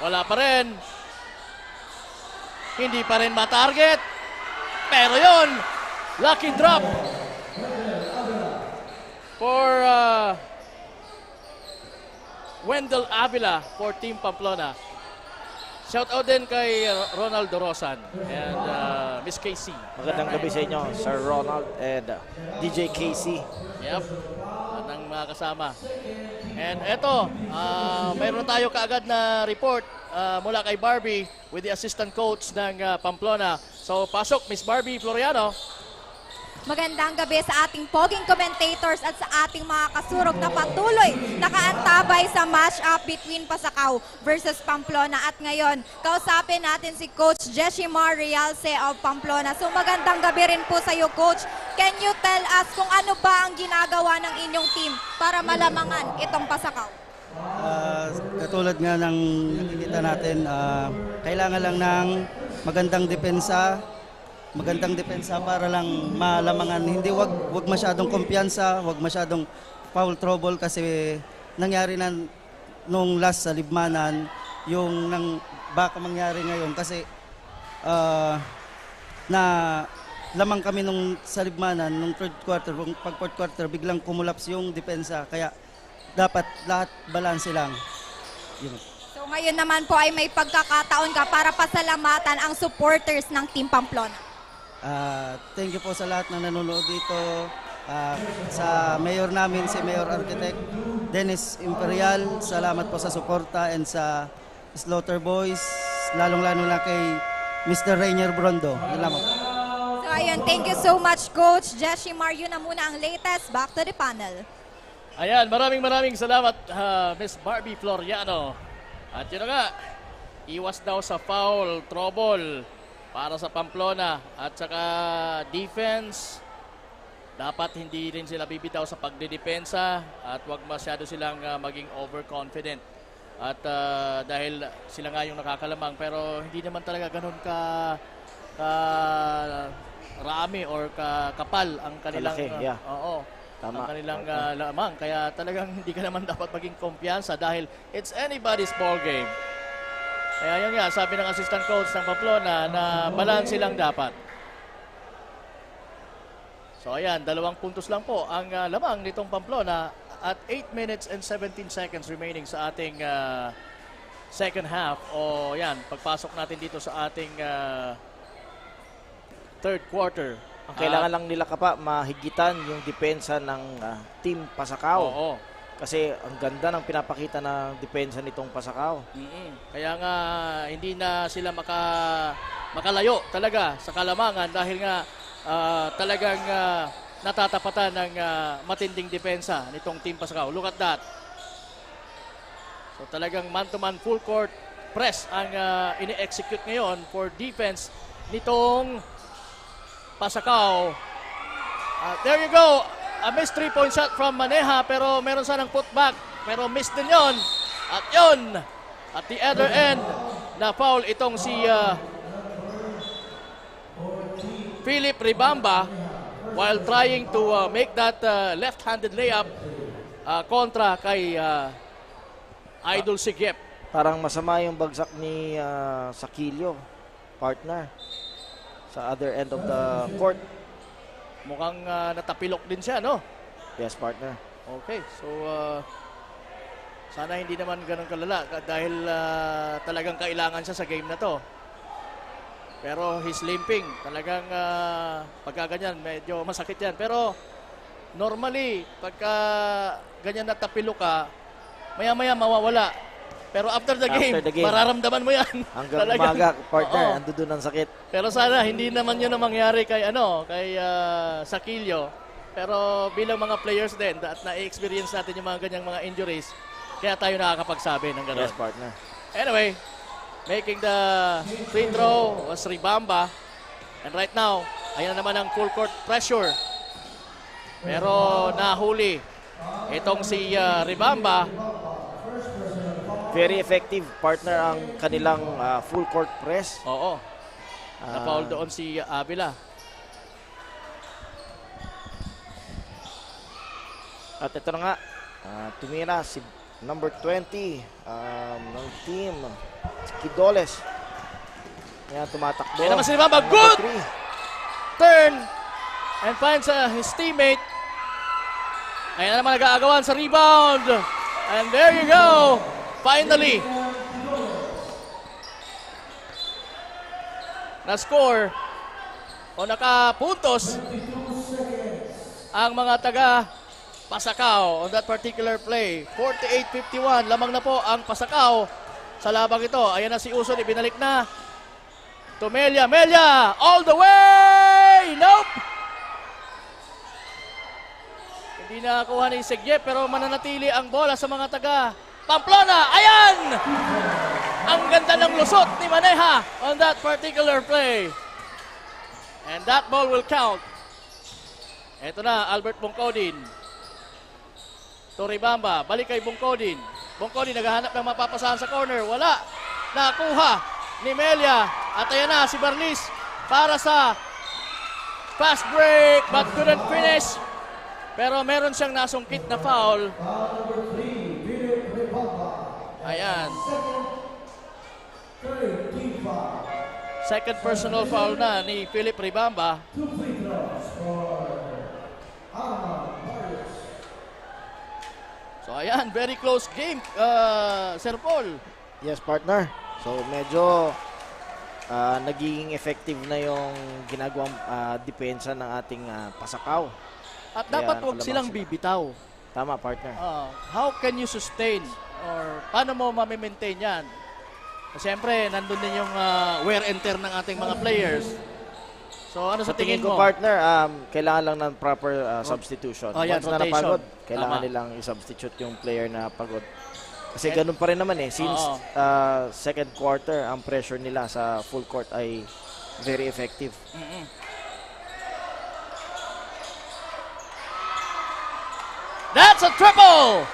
Wala pa rin. Hindi pa rin matarget. Pero yon, lucky drop for Wendell Avila for Team Pamplona. Shout out din kay Ronald Dorosan and Miss Casey. Magandang gabi sa inyo, Sir Ronald and DJ Casey. Yep, at ang mga kasama. And eto, mayroon tayo kaagad na report mula kay Barbie with the assistant coach ng Pamplona. So pasok, Miss Barbie Floriano. Magandang gabi sa ating poging commentators at sa ating mga kasurog na patuloy nakaantabay sa match-up between Pasacao versus Pamplona. At ngayon, kausapin natin si Coach Jeshimar Realce of Pamplona. So magandang gabi rin po sa iyo, Coach. Can you tell us kung ano ba ang ginagawa ng inyong team para malamangan itong Pasacao? Katulad nga ng nakikita natin, kailangan lang ng magandang depensa para lang malamangan. Hindi wag masyadong kumpiyansa, wag masyadong foul trouble, kasi nangyari na nung last sa Libmanan yung baka mangyari ngayon, kasi na lamang kami nung sa Libmanan nung third quarter, pag fourth quarter biglang kumulaps yung depensa, kaya dapat lahat balanse lang. Yun. So ngayon naman po ay may pagkakataon ka para pasalamatan ang supporters ng Team Pamplona. Thank you po sa lahat na nanonood dito, sa mayor namin, si Mayor Architect Dennis Imperial, salamat po sa suporta, and sa Slaughter Boys, lalong-lalo na kay Mr. Rainier Brondo. Salamat. So ayun, thank you so much, Coach Jeshimar. Yun na muna ang latest. Back to the panel. Ayan, maraming salamat, Miss Barbie Floriano. At yun na nga, iwas daw sa foul trouble para sa Pamplona, at saka defense, dapat hindi rin sila bibitaw sa pagdedepensa at wag masyado silang maging overconfident. At dahil sila nga yung nakakalamang, pero hindi naman talaga ganun ka rami or kapal ang kanilang Tama. ang kanilang lamang, kaya talagang hindi ka naman dapat maging kumpiyansa dahil it's anybody's ball game. Kaya yun nga, sabi ng assistant coach ng Pamplona na balanse lang dapat. So ayan, 2 puntos lang po ang lamang nitong Pamplona at 8 minutes and 17 seconds remaining sa ating second half. O yan, pagpasok natin dito sa ating third quarter. Ang kailangan lang nila, Kapa, mahigitan yung depensa ng Team Pasacao. Oo. Kasi ang ganda ng pinapakita ng depensa nitong Pasakaw. Kaya nga hindi na sila makalayo talaga sa kalamangan dahil nga talagang natatapatan ng matinding depensa nitong Team Pasakaw. Look at that. So talagang man-to-man full court press ang ini-execute ngayon for defense nitong Pasakaw. There you go. A missed 3-point shot from Maneha pero meron sanang putback. Pero miss din yon. At yun, at the other end, na foul itong si Philip Ribamba while trying to make that left-handed layup kontra kay Idol Sigep. Parang masama yung bagsak ni Sakilio, partner, sa other end of the court. Mukhang natapilok din siya, no? Yes, partner. Okay, so sana hindi naman ganun kalala dahil talagang kailangan siya sa game na to. Pero he's limping. Talagang pagka ganyan, medyo masakit yan. Pero normally, pagka ganyan natapilok ka, maya-maya mawawala. Pero after the game, mararamdaman mo yan. Hanggang umaga, partner, ando doon ang sakit. Pero sana hindi naman yun ang mangyari kay Sakilio. Pero bilang mga players din at na-experience natin yung mga ganyang mga injuries, kaya tayo nakakapagsabi ng gano'n. Yes, partner. Anyway, making the free throw was Ribamba. And right now, ayan na naman ang full court pressure. Pero nahuli itong si Ribamba. Very effective, partner, ang kanilang full court press. Oo. Na-foul doon si Avila. At ito na nga, tumira si number 20 ng team, si Kidoles. Ayan, tumatakbo. Ayan naman si Ribamba. Good! Turn and finds his teammate. Ayan na naman nag-aagawan sa rebound. And there you go. Finally, na-score o nakapuntos ang mga taga Pasakaw on that particular play. 48-51, lamang na po ang Pasakaw sa labang ito. Ayan na si Uson, ibinalik na to Melia. Melia, all the way! Nope! Hindi nakakuha ni Segye pero mananatili ang bola sa mga taga Pamplona. Ayan! Ang ganda ng lusot ni Maneha on that particular play. And that ball will count. Ito na, Albert Bongkodin. To Ribamba, balik kay Bongkodin. Bongkodin naghahanap ng mapapasahan sa corner. Wala. Nakuha ni Melia. At ayan na, si Barlis para sa fast break but couldn't finish. Pero meron siyang nasungkit na foul. Ayan. Second personal foul na ni Philip Ribamba. So ayan, very close game, Sir Paul. Yes, partner. So medyo nagiging effective na yung ginagawang depensa ng ating Pasakaw. At dapat huwag silang bibitaw. Tama, partner. How can you sustain or paano mo mamimaintain yan? Siyempre, nandun din yung wear and tear ng ating mga players. So ano sa tingin mo? Partner, kailangan lang ng proper substitution. Yan, once na napagod, kailangan nilang i-substitute yung player na pagod. Kasi ganun pa rin naman since second quarter, ang pressure nila sa full court ay very effective. That's a triple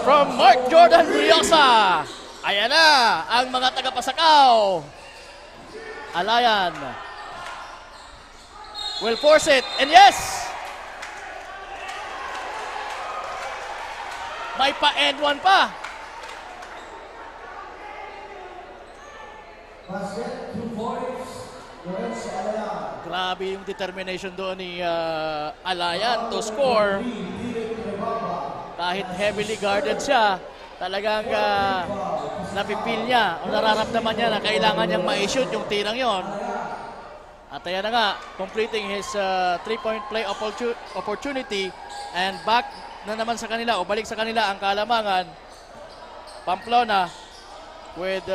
from Mark Jordan Riosa. Ayan na ang mga taga-Pasakaw. Alayan will force it. And yes! May pa-end one pa. Grabe yung determination doon ni Alayan to score. Kahit heavily guarded siya, talagang napipil niya o nararamdaman niya na kailangan niyang ma-shoot yung tirang yon. At ayan na nga, completing his 3-point play opportunity And back na naman sa kanila o balik sa kanila ang kalamangan. Pamplona with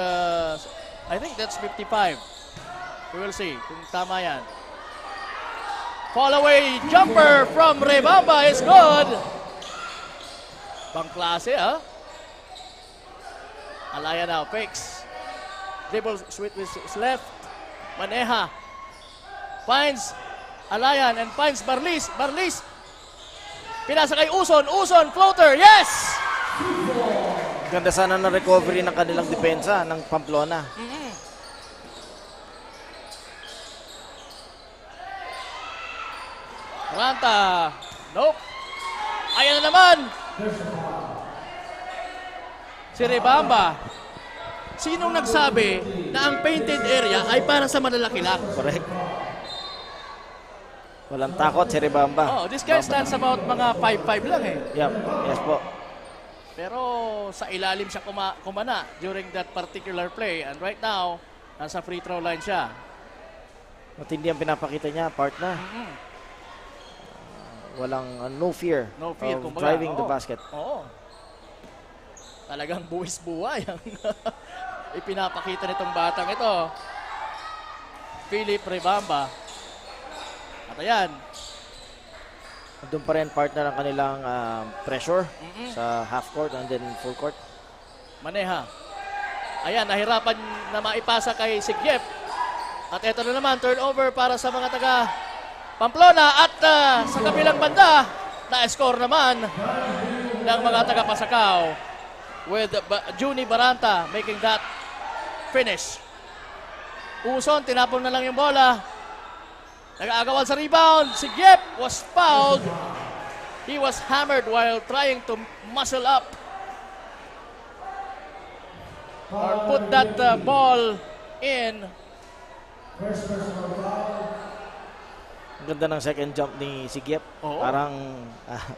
I think that's 55. We will see kung tama yan. Fall away jumper from Rebamba is good. Bang klase, ha? Alaya now, fakes. Dribble sweet with his left. Maneha. Finds Alayan and finds Barlis. Barlis. Pinasa kay Uson. Uson, floater. Yes! Ganda sana ng recovery ng kanilang depensa ng Pamplona. Baranta. Nope. Ayan na naman. Si Rebamba. Sinong nagsabi na ang painted area ay para sa malalaki lang? Correct. Walang takot si Rebamba. Oh, this guy stands about mga 5'5 lang eh. Yep. Yes po. Pero sa ilalim siya kumana during that particular play. And right now, nasa free throw line siya. Matindi ang pinapakita niya, partner. Walang no fear, No fear, of kumbaga. driving the basket. Oo. Talagang buwis-buway ang ipinapakita nitong batang ito. Philip Rebamba. At ayan. Doon pa rin partner ang kanilang pressure sa half court and then full court. Maneha. Ayan, nahirapan na maipasa kay Sigyep. At ito na naman, turnover para sa mga taga Pamplona. At sa kabilang banda, na-score naman ng mga taga Pasakaw with Juni Baranta making that finish. Uson, tinapon na lang yung bola. Nag-aagawan sa rebound. Sigyep was fouled. He was hammered while trying to muscle up or put that ball in. Ang ganda ng second jump ni Sigyep. Oo. Parang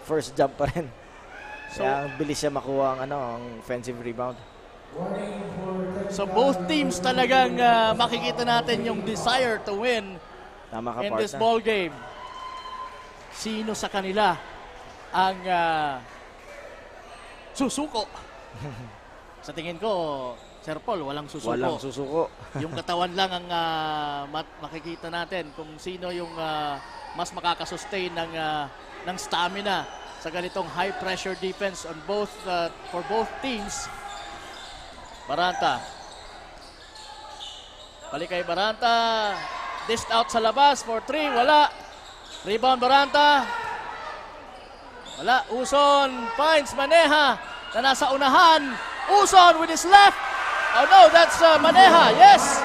first jump pa rin. So, Kaya ang bilis siya makuha ang offensive rebound. So both teams talagang makikita natin yung desire to win Tama ka, in partner. this ball game. Sino sa kanila ang susuko? Sa tingin ko, Sir Paul, walang susuko. Walang susuko. Yung katawan lang ang makikita natin kung sino yung mas makakasustain ng stamina sa ganitong high pressure defense on both for both teams. Baranta. Balik kay Baranta. Dished out sa labas for 3. Wala. Rebound Baranta. Wala. Uson finds Maneha na nasa unahan. Uson with his left. Oh no, that's Maneha. Yes.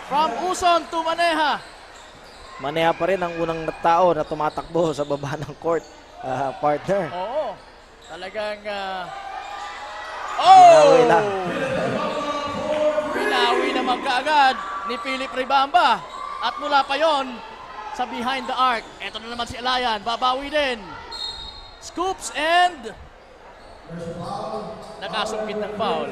From Uson to Maneha. Maneha pa rin ang unang tao na tumatakbo sa baba ng court, partner. Oo. Talagang Binawi lang. Binawi naman kaagad ni Philip Rebamba. At mula pa yon sa behind the arc. Ito na naman si Alayan. Babawi din. Scoops and nakasungkit ng foul.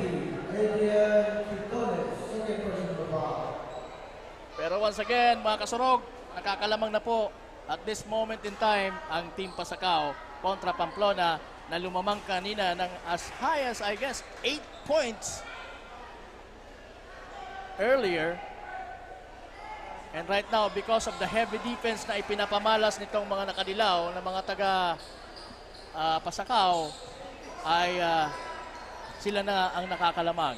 Pero once again, mga kasurog, nakakalamang na po at this moment in time ang Team Pasakaw kontra Pamplona na lumamang kanina ng as high as I guess 8 points earlier. And right now, because of the heavy defense na ipinapamalas nitong mga nakadilaw na mga taga Pasakaw, ay sila na ang nakakalamang.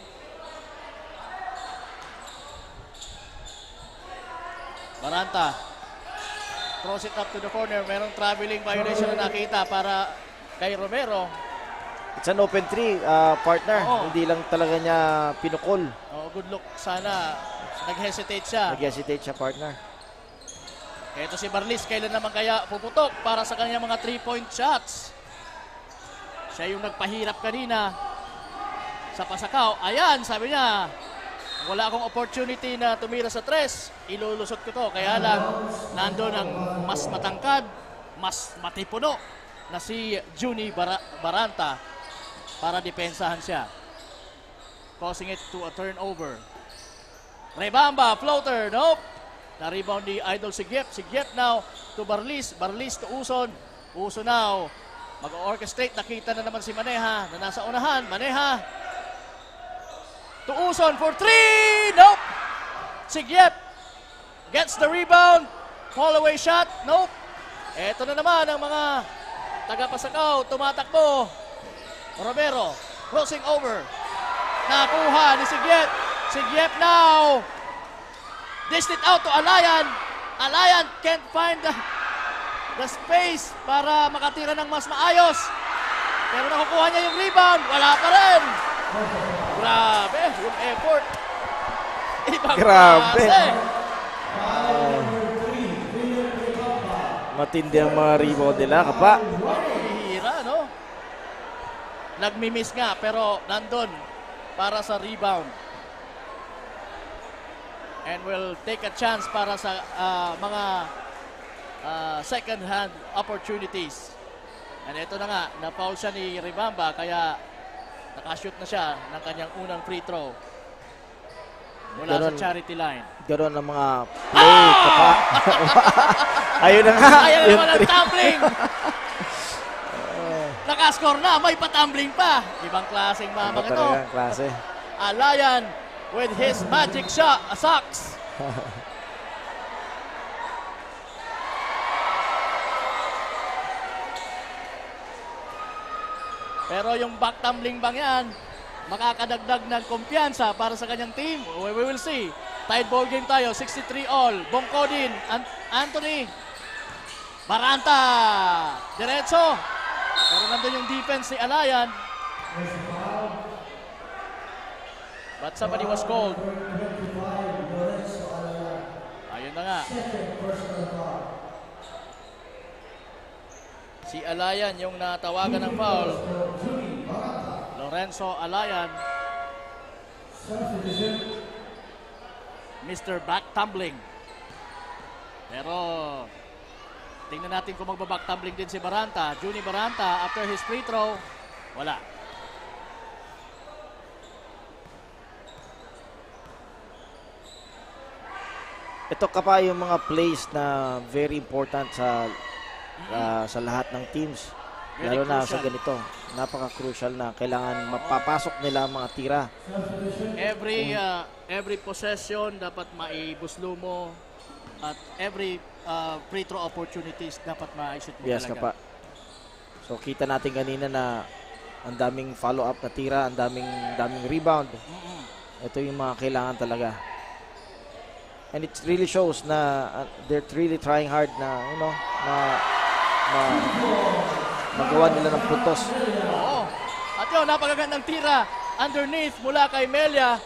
Baranta throws it up to the corner. Merong traveling violation na nakita para kay Romero. It's an open three, partner. Oo. Hindi lang talaga niya pinukol. Oh, good look sana. Nag-hesitate siya. Nag-hesitate siya, partner. Ito si Barlis, kailan naman kaya puputok para sa kanyang mga 3-point shots. Siya yung nagpahirap kanina sa Pasakaw. Ayan, sabi niya, wala akong opportunity na tumira sa 3. Ilulusot ko to. Kaya lang, nandun ang mas matangkad, mas matipuno na si Juni Baranta para depensahan siya. Causing it to a turnover. Rebamba, floater, nope. Na-rebound ni Idol Sigyep. Sigyep now to Barlis. Barlis to Uson. Uso now. Mag-orchestrate. Nakita na naman si Maneja na nasa unahan. Maneja. To Uson for 3. Nope. Sigyep gets the rebound. Fall away shot. Nope. Ito na naman ang mga taga-Pasakaw. Tumatakbo. Romero. Crossing over. Nakuha ni Sigyep. Sigyep now. Dished it out to Alayan. Alayan can't find the space para makatira ng mas maayos. Pero nakukuha niya yung rebound. Wala pa rin. Grabe, yung effort. Ibang Grabe. klase. Matindi ang mga rebound nila, kapa. Hihira, no? Nagmi-miss nga, pero nandun para sa rebound. And will take a chance para sa mga second-hand opportunities. And ito na nga, na-foul siya ni Ribamba, kaya nakashoot na siya ng kanyang unang free throw mula sa charity line. Ganoon ang mga play, kapa. Ayun na nga. Ayun na naman ang tumbling. Nakascore na, may patumbling pa. Ibang klaseng mamang ito. Talagang klase. Alayan with his magic shot, socks. Pero yung back tumbling bang yan, makakadagdag ng kumpiyansa para sa kanyang team. We will see. Tied ball game tayo, 63 all. Bongkodin, Anthony, Baranta, diretso. Pero nandun yung defense ni Alayan. But somebody was called. Ayun na nga. Si Alayan yung natawagan ng foul. Lorenzo Alayan. Mr. Back Tumbling. Pero tingnan natin kung magbaback tumbling din si Baranta. Juni Baranta after his free throw. Wala. Ito kapa yung mga plays na very important sa lahat ng teams. Very Lalo na crucial. sa ganito. Napaka-crucial na kailangan mapapasok nila ang mga tira. Every possession dapat maibuslo mo at every free throw opportunities dapat ma-shoot mo Yes, talaga. kapa. So kita natin kanina na ang daming follow-up na tira, ang daming rebound. Ito yung mga kailangan talaga. And it really shows na they're really trying hard na magawa nila ng puntos. Oo. At yun, napakagandang tira underneath mula kay Melia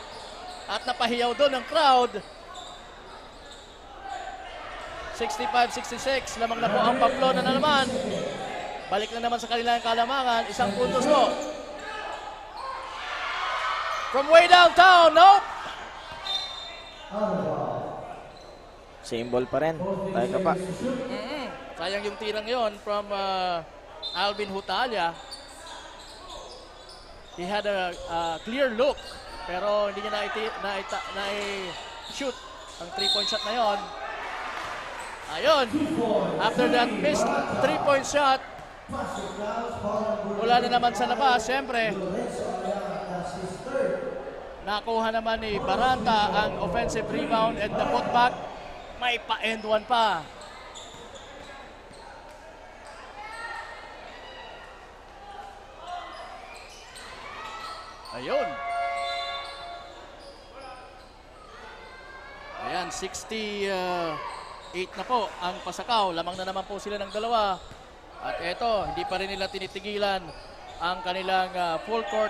at napahiyaw doon ang crowd. 65-66, lamang na po ang Pamplona na naman. Balik na naman sa kanilang kalamangan, isang puntos po. From way downtown, nope! Same ball pa rin. Tayo ka pa. Sayang yung tirang yon from Alvin Hutalia. He had a clear look, pero hindi niya na-shoot ang 3-point shot na yon. Ayun, after that missed 3-point shot, wala na naman sa labas. Siyempre, nakuha naman ni Baranta ang offensive rebound and the putback. May pa-end one pa. Ayun. Ayan, 68 na po ang Pasakaw. Lamang na naman po sila ng dalawa. At eto, hindi pa rin nila tinitigilan ang kanilang full court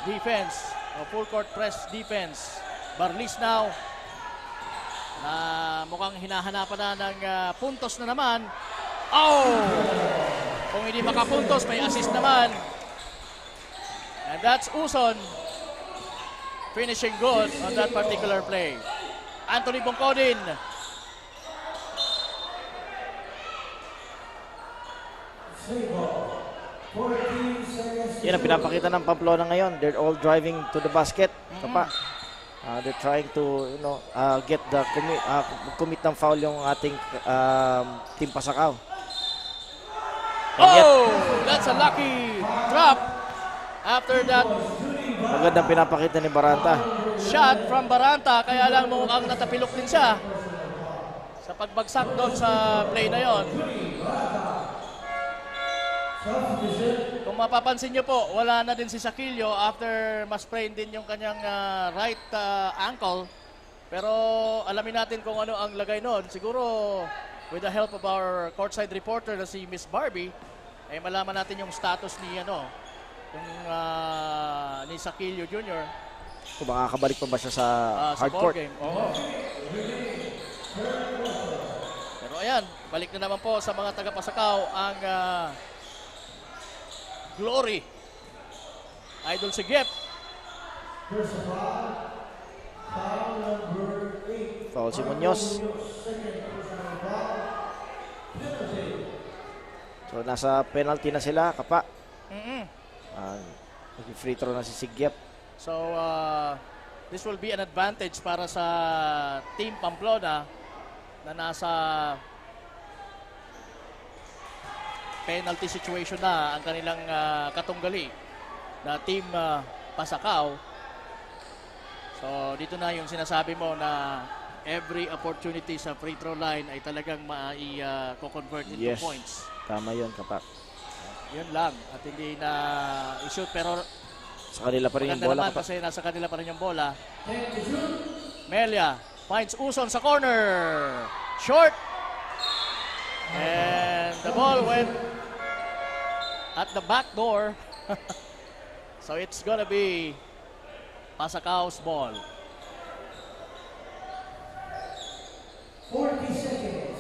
defense o full court press defense. Barlis now na mukhang hinahanapan na ng puntos na naman. Oh! Kung hindi makapuntos, may assist naman. And that's Uson finishing good on that particular play. Anthony Bongkodin. Yan ang pinapakita ng Pamplona ngayon. They're all driving to the basket. Kapa. They're trying to, get the commit ng foul yung ating Team Pasakaw. That's a lucky drop. After that, magandang pinapakita ni Baranta. Shot from Baranta, kaya lang mukhang natapilok din siya sa pagbagsak doon sa play na yon. Kung mapapansin nyo po, wala na din si Sakilio after ma-sprain din yung kanyang right ankle. Pero alamin natin kung ano ang lagay noon. Siguro with the help of our courtside reporter na si Miss Barbie, ay malaman natin yung status ni ni Sakilio Jr. Kung makakabalik pa ba siya sa hard court. Game. Pero ayan, balik na naman po sa mga taga-Pasakaw ang Glory. Idol si Gep. Foul si Muñoz. So nasa penalty na sila, Kapa. Free throw na si Sigyep. So this will be an advantage para sa Team Pamplona na nasa penalty situation na ang kanilang katunggali na Team Pasakaw. So dito na yung sinasabi mo na every opportunity sa free throw line ay talagang ma-convert into points. Tama yun, Kapak. Yun lang. At hindi na i-shoot pero sa kanila pa rin yung bola. Kasi nasa kanila pa rin yung bola. Melia finds Uson sa corner. Short. And the ball went at the back door. So it's gonna be Pasakaw's ball. 40 seconds.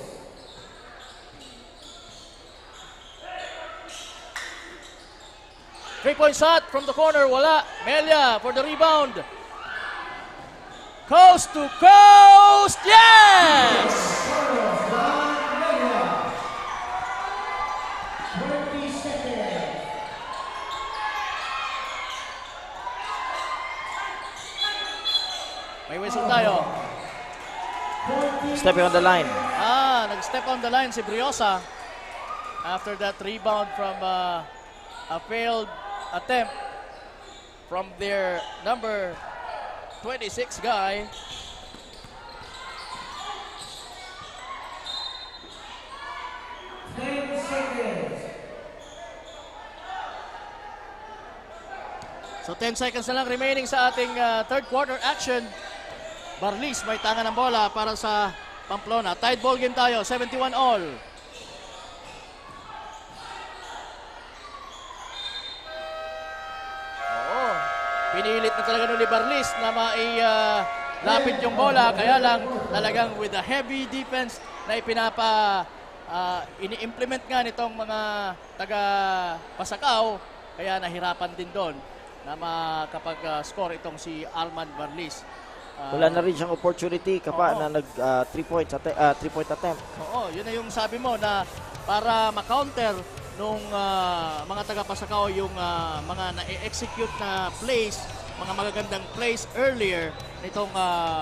Three-point shot from the corner. Wala. Melia for the rebound. Coast to coast. Yes! 20 seconds. May whistle tayo. Stepping on the line. Nag-step on the line si Briosa after that rebound from a failed attempt from their number 26 guy. So 10 seconds na lang remaining sa ating third quarter action. Barlis may tanga ng bola para sa Pamplona. Tied ball game tayo, 71 all. Pinilit na talaga ni Barlis na mailapit yung bola. Kaya lang talagang with a heavy defense na ini-implement nga nitong mga taga-Pasakaw. Kaya nahirapan din doon na makapag-score itong si Alman Barlis. Wala na rin siyang opportunity, Kapa, na nag 3-point attempt. Oo, yun na yung sabi mo na para ma-counter nung mga taga-Pasakaw yung mga na-execute na plays, mga magagandang plays earlier nitong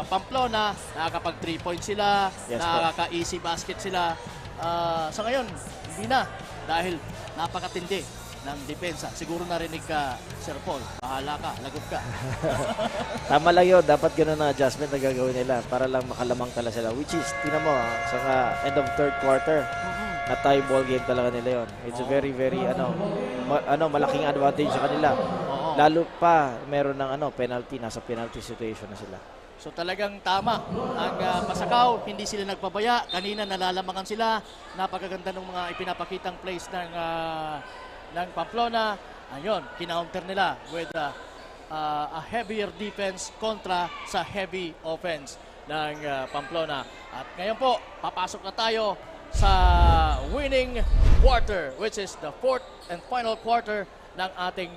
Pamplona, nakakapag 3-point sila, nakaka-easy basket sila. Sa ngayon, hindi na dahil napakatindi ng depensa. Siguro narinig ka, Sir Paul, bahala ka, lagot ka. Tama lang yun, dapat gano'n na adjustment na gagawin nila para lang makalamang talaga sila. Which is, tinan mo, sa end of third quarter, na tie ball game talaga nila yon. It's a very, very, malaking advantage sa kanila. Lalo pa, meron ng penalty, nasa penalty situation na sila. So talagang tama ang Pasakaw, hindi sila nagpabaya. Kanina nalalamangan sila, napakaganda ng mga ipinapakitang plays ng Pamplona. Ayun, kinounter nila with a heavier defense kontra sa heavy offense ng Pamplona. At ngayon po, papasok na tayo sa winning quarter, which is the fourth and final quarter ng ating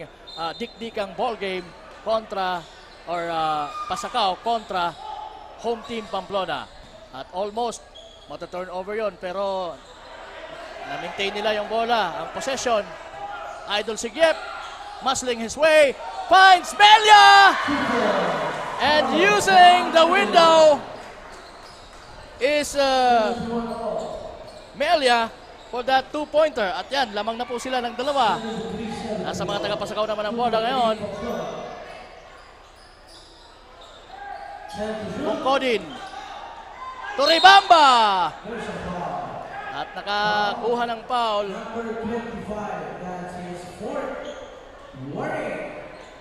dikdikang ball game kontra Pasakaw kontra home team Pamplona. At almost mata-turnover yon, pero na-maintain nila yung bola, ang possession. Idol si Giep, muscling his way, finds Melia! And using the window is Melia for that 2-pointer. At yan, lamang na po sila ng dalawa. Nasa mga taga-Pasakaw naman ang bola ngayon. Bungkodin. Turibamba! At nakakuha ng foul.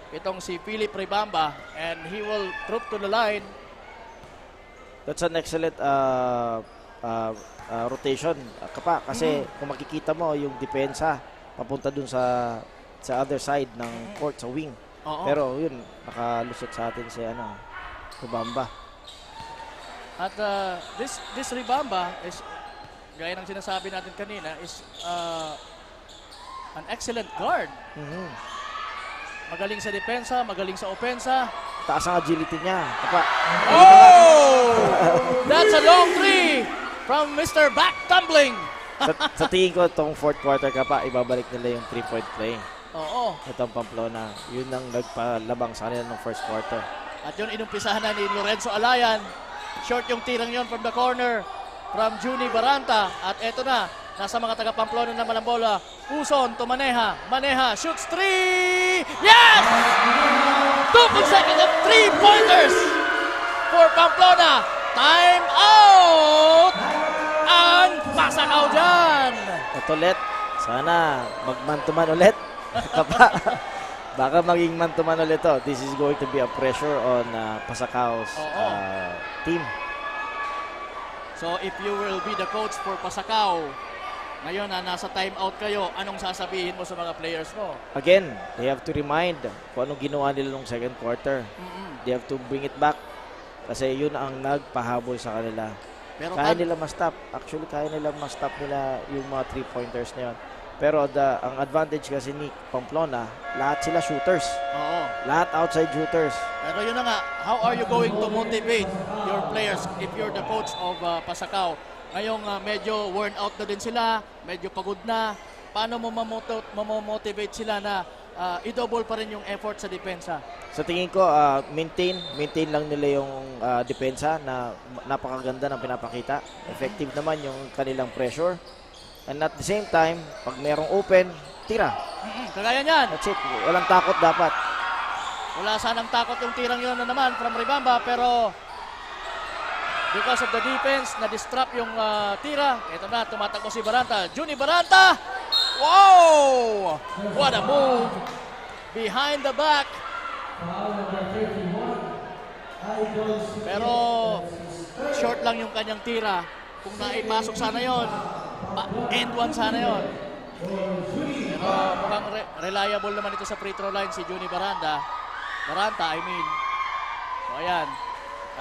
Itong si Philip Ribamba, and he will troop to the line. That's an excellent rotation, Kapa, kasi kung makikita mo yung depensa papunta dun sa other side ng court, sa wing. Pero yun, nakalusot sa atin si Ribamba. At this Ribamba is, gaya ng sinasabi natin kanina, is an excellent guard. Magaling sa depensa, magaling sa opensa. Taas ang agility niya, Kapa. Oh! That's a long three from Mr. Back Tumbling. sa tingin ko, itong fourth quarter, Kapa, ibabalik nila yung 3-point play. Oo. Itong Pamplona, yun ang nagpalabang sa kanila ng first quarter. At yun, inumpisahan na ni Lorenzo Alayan. Short yung tirang yon from the corner from Juni Baranta. At eto na, nasa mga taga-Pamplona naman ang bola. Uson to Maneja. Maneja shoots 3! Yes! 2 consecutive 3-pointers for Pamplona. Time out! Ang Pasakaw dyan! Ito ulit, sana mag-man-to-man ulit. Kapa, baka maging man-to-man ulit to. This is going to be a pressure on Pasakaw's team. So if you will be the coach for Pasakaw, ngayon na nasa timeout kayo, anong sasabihin mo sa mga players mo? Again, they have to remind kung anong ginawa nila nung second quarter. They have to bring it back kasi yun ang nagpahabol sa kanila. Pero kaya nila ma-stop. Actually, kaya nila ma-stop nila yung mga 3-pointers na yun. Pero ang advantage kasi ni Pamplona, lahat sila shooters. Oo. Lahat outside shooters. Pero yun na nga, how are you going to motivate your players if you're the coach of Pasakaw? Ngayong medyo worn out na din sila, medyo pagod na. Paano mo mamotivate sila na i-double pa rin yung effort sa depensa? Sa tingin ko, maintain lang nila yung depensa na napakaganda ng pinapakita. Effective naman yung kanilang pressure. And at the same time, pag merong open, tira. Kagaya niyan. That's it. Walang takot dapat. Wala sanang takot yung tirang yun na naman from Ribamba, pero because of the defense, na-distract yung tira. Ito na, tumatakbo si Baranta. Juni Baranta! Wow! What a move! Behind the back. Pero short lang yung kanyang tira. Kung naipasok sana yon, end one sana yon. Pero mukhang reliable naman ito sa free throw line si Juni Baranta, I mean. So ayan,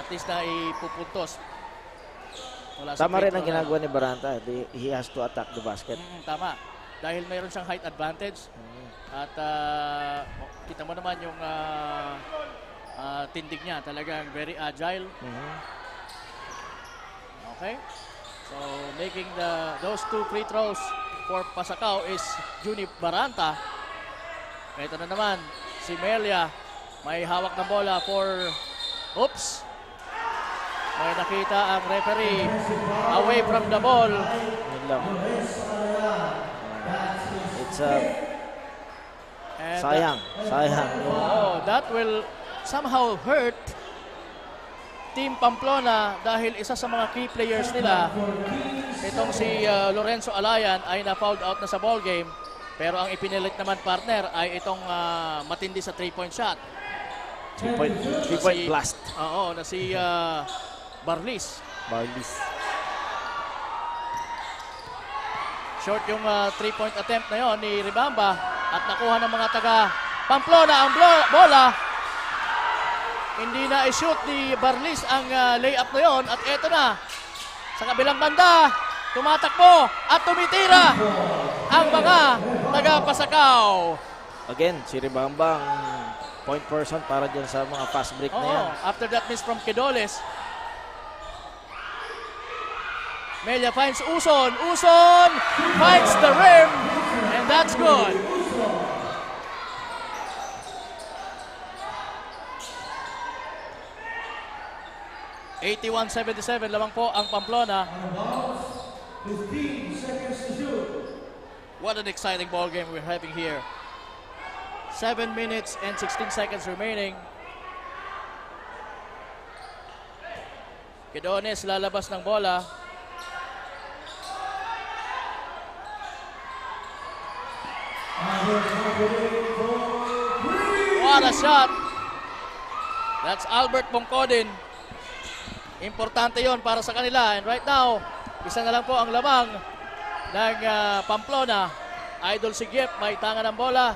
at least na ipupuntos. Tama rin ang ginagawa ni Baranta. He has to attack the basket. Tama. Dahil mayroon siyang height advantage. At kita mo naman yung tindig niya. Talagang very agile. Okay. So making those two free throws for Pasakaw is Juni Baranta. Ito na naman si Melia. May hawak ng bola for oops. May nakita ang referee away from the ball. It's sayang. Oh, that will somehow hurt Team Pamplona dahil isa sa mga key players nila, itong si Lorenzo Alayan, ay na-fouled out na sa ball game. Pero ang ipinilit naman partner ay itong matindi sa 3-point shot. 3-point blast. Oo, na si Barlis. Short yung 3-point attempt na yon ni Ribamba at nakuha ng mga taga Pamplona ang bola. Hindi na i-shoot ni Barlis ang layup na yon at eto na sa kabilang banda tumatakbo at tumitira ang mga taga Pasakaw. Again, si Ribamba ang point person para dyan sa mga fast break na yan. After that miss from Kidoles, Melia finds Uson. Uson finds the rim and that's good. 81-77 lamang po ang Pamplona. 15 seconds to shoot. What an exciting ball game we're having here. 7 minutes and 16 seconds remaining. Quidones lalabas ng bola. What a shot! That's Albert Bongkodin. Importante yon para sa kanila. And right now, isa na lang po ang lamang ng Pamplona. Idol si Giep, may tanga ng bola.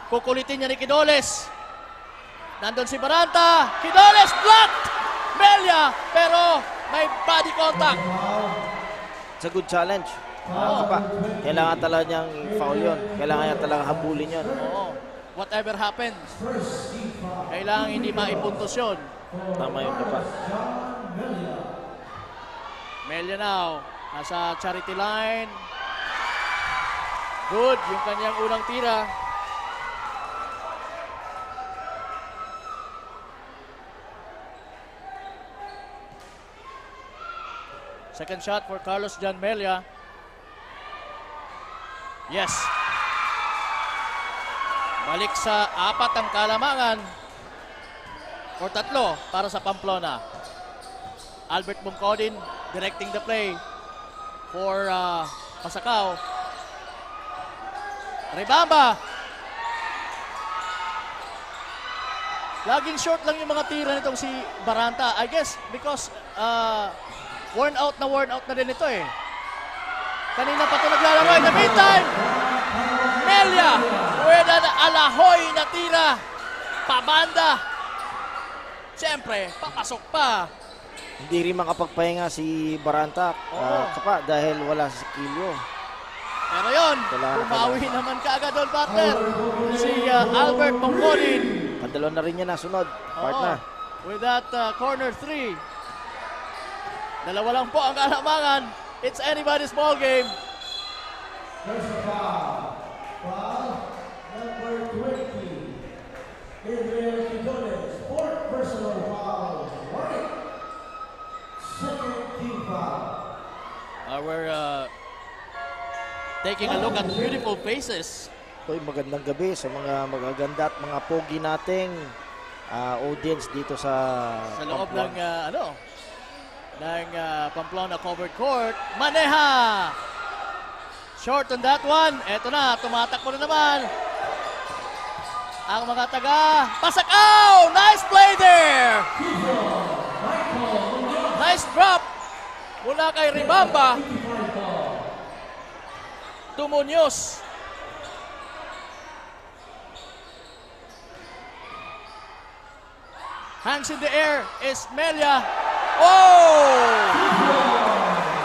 Kukulitin niya ni Quidones. Nandun si Baranta. Quidones blocked! Melia, pero may body contact. It's a good challenge. Kailangan talaga niyang foul yun. Kailangan niya talaga habulin yun. Whatever happens, kailangan hindi maipuntos yun. Tama yun, Kapa. Melia now, nasa charity line. Good, yung kanyang unang tira. Second shot for Carlos John Melia. Yes. Balik sa 4 ang kalamangan. Or 3 para sa Pamplona. Albert Bongkodin directing the play for Pasakaw. Ribamba. Laging short lang yung mga tira nitong si Baranta. I guess because worn out na din ito eh. Kanina pa ito naglalaro. In the meantime, Melia with an alahoy na tira. Pabanda. Siyempre, papasok pa. Hindi rin makapagpahinga si Baranta, Kapa, dahil wala si Kilio. Pero yun, bumawi naman kaagad doon, partner. Si Albert Bongkodin. Padalo na rin niya nasunod, partner. With that corner 3. Dalawa lang po ang kalamangan. It's anybody's ball game. There's a foul. Foul number 20. Adriel Quidones. 4th personal foul. Right. Second team foul. We're taking a look at beautiful faces. Ito'y magandang gabi sa mga magaganda at mga pogi nating audience dito sa loob ng Pamplona covered court. Maneha! Short on that one. Eto na, tumatakbo na naman ang mga taga Pasakaw! Nice play there! Nice drop mula kay Ribamba to Munoz. Hands in the air is Melia. Oh!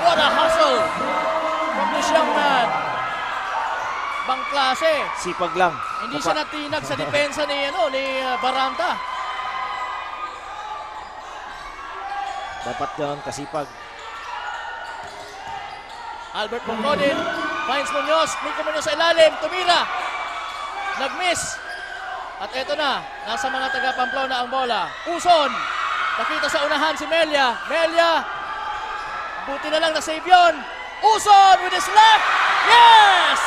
What a hustle from this young man. Bang klase. Sipag lang. Hindi siya natinag sa depensa ni Baranta. Dapat ganoon kasipag. Albert Bongkodin finds Munoz. Nico Munoz sa ilalim. Tumira. Nag-miss. At eto na. Nasa mga taga Pamplona ang bola. Uson. Nakita sa unahan si Melia. Melia. Buti na lang na save yun. Uson with his left. Yes!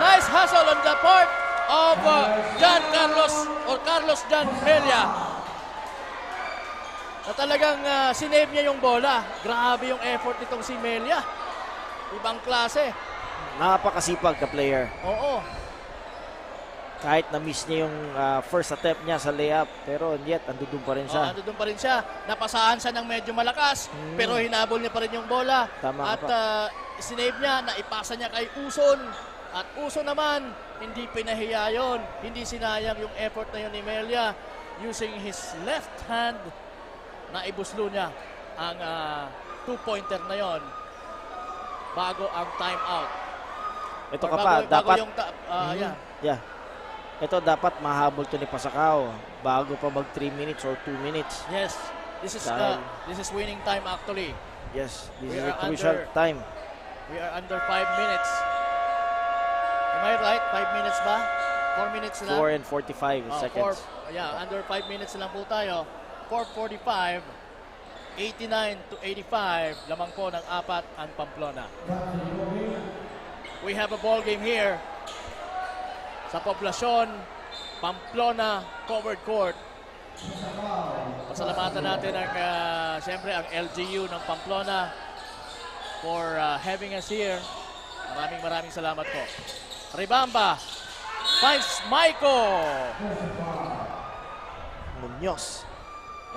Nice hustle on the part of Carlos John Melia. Na talagang sinave niya yung bola. Grabe yung effort nitong si Melia. Ibang klase. Napakasipag ka player. Oo. Kahit na-miss niya yung first attempt niya sa layup, pero yet, andun pa rin siya. Andun pa rin siya. Napasahan siya ng medyo malakas, pero hinabol niya pa rin yung bola. Tama at sinave niya, naipasa niya kay Uson. At Uson naman, hindi pinahiya yun. Hindi sinayang yung effort na yun ni Melia. Using his left hand, naibuslo niya ang 2-pointer na yon bago ang timeout. Ito ka pa, dapat... Yung Ito dapat mahabol to ni Pasakaw bago pa mag 3 minutes or 2 minutes. Yes, this is winning time actually. Yes, this is a crucial time. We are under 5 minutes. Am I right? 5 minutes ba? 4 minutes na. 4 and 45 seconds. Under 5 minutes lang po tayo. 4:45. 89-85. Lamang po ng 4 ang Pamplona. We have a ball game here sa Poblacion, Pamplona covered court. Pasalamatan natin ang siyempre ang LGU ng Pamplona for having us here. Maraming salamat po. Ribamba finds Maiko. Munoz.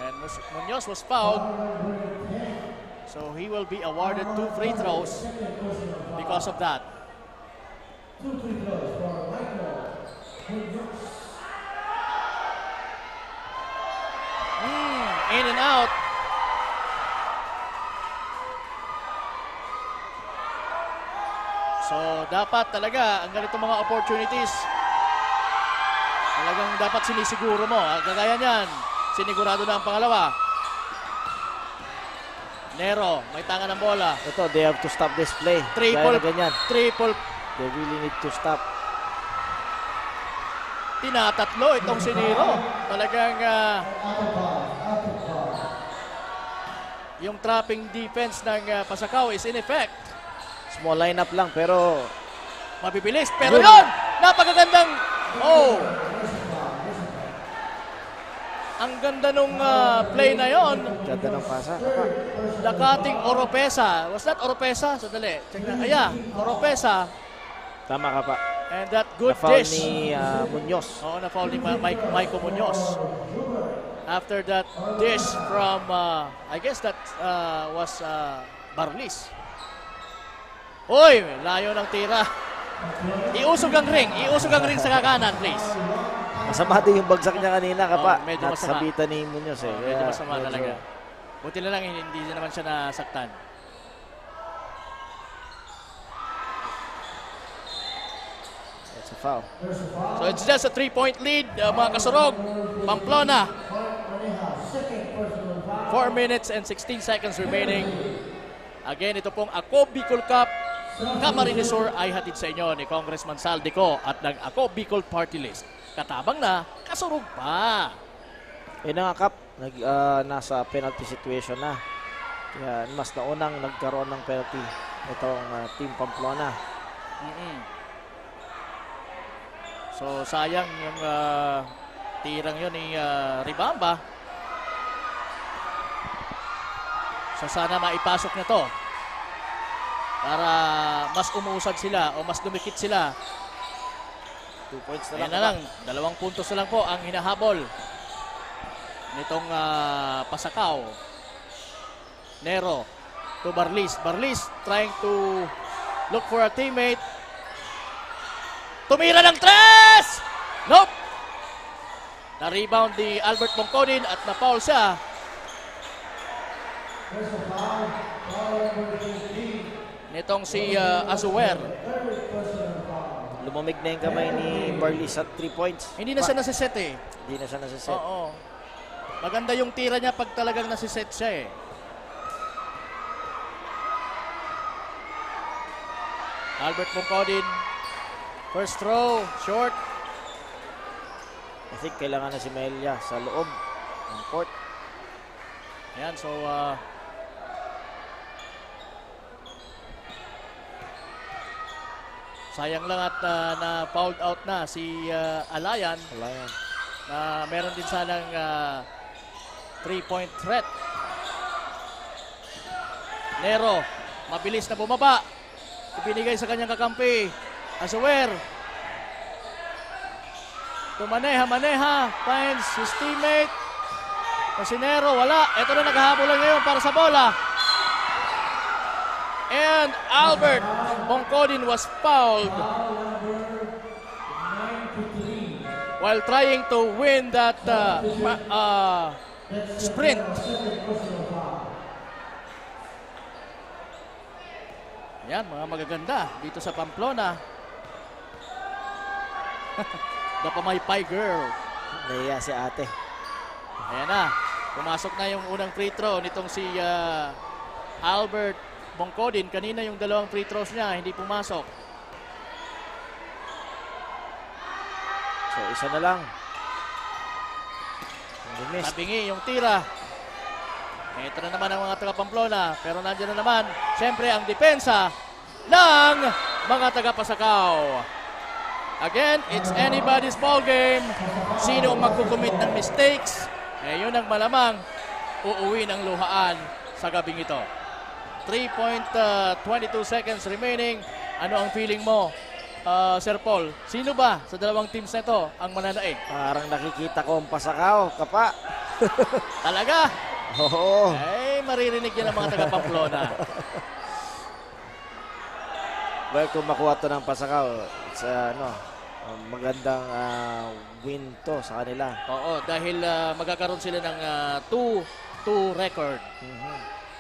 And Munoz was fouled. So he will be awarded 2 free throws because of that. 2 free throws for Michael. In and out. So dapat talaga ang ganitong mga opportunities talagang dapat sinisiguro mo. Kagaya niyan, sinigurado na ang pangalawa. Nero, may tanga ng bola. Ito, they have to stop this play. Triple. They really need to stop. Tinatatlo itong si Nero. Talagang yung trapping defense ng Pasakaw is in effect. Small lineup lang pero mabibilis. Pero yun! Napakagandang... Ang ganda nung play na yon. Ganda ng pasa. Dakating Oropesa. Was that Oropesa? Sandali. Check na. Oropesa. Tama ka pa. And that good na-foul dish. Ni Munoz. Oo, na-foul ni Maiko Munoz. After that dish from, I guess that was Barlis. Uy, layo ng tira. Iusog ang ring sa kakanan, please. Masama din yung bagsak niya kanina kapa. Medyo masama. Nasabitan ni Munoz eh. Medyo masama talaga. Buti na lang hindi naman siya nasaktan. It's a foul. So it's just a 3-point lead, mga kasurog. Pamplona. 4 minutes and 16 seconds remaining. Again, ito pong Ako Bicol Cup Camarines Sur ay hatid sa inyo ni Congressman Saldico at ng Ako Bicol Party List. Katabang na, kasurog pa. Nga Kap, nasa penalty situation na. Kaya mas naunang nagkaroon ng penalty itong Team Pamplona. So sayang yung tirang yun ni Ribamba. So sana maipasok na to para mas umusad sila o mas dumikit sila. 2 points na lang. Ayan na lang, 2 puntos na lang po ang hinahabol nitong Pasakaw. Nero to Barlis. Barlis trying to look for a teammate. Tumira ng 3! Nope! Na-rebound ni Albert Bongkodin at na-foul siya. Nitong si Azuer. Lumamig na yung kamay ni Barlis at 3 points. Hindi na siya nasiset eh. Hindi na siya nasiset. Oo. Maganda yung tira niya pag talagang nasiset siya eh. Albert Bongkodin. First throw, short. I think kailangan na si Melia sa loob ng court. Ayan, so sayang lang at na-fouled out na si Alayan. Na meron din sanang 3-point threat. Nero, mabilis na bumaba. Ibinigay sa kanyang kakampi. Azuer. Maneha, finds his teammate. Si Nero, wala. Ito na naghahabol lang ngayon para sa bola. And Albert Bongkodin was fouled while trying to win that sprint. Yan, mga magaganda dito sa Pamplona. Dapamay Pie Girl. Naiya si ate. Ayan na. Pumasok na yung unang free throw nitong si Albert Bongkodin. Kanina yung 2 free throws niya, hindi pumasok. isa na lang. Nabingi yung tira. Ito na naman ang mga taga Pamplona. Pero nandiyan na naman, siyempre, ang depensa ng mga taga Pasakaw. Again, it's anybody's ball game. Sino ang magkukumit ng mistakes? Yun ang malamang uuwi ng luhaan sa gabing ito. 3.22 seconds remaining. Ano ang feeling mo, Sir Paul? Sino ba sa dalawang teams na ito ang mananaig? Parang nakikita ko ang Pasakaw, Kapa. Talaga? Oo. Ay, maririnig yan ang mga taga Pamplona. Well, kung makuha to ng Pasakaw, sa magandang win to sa kanila. Oo, dahil magkakaroon sila ng 2-2 record.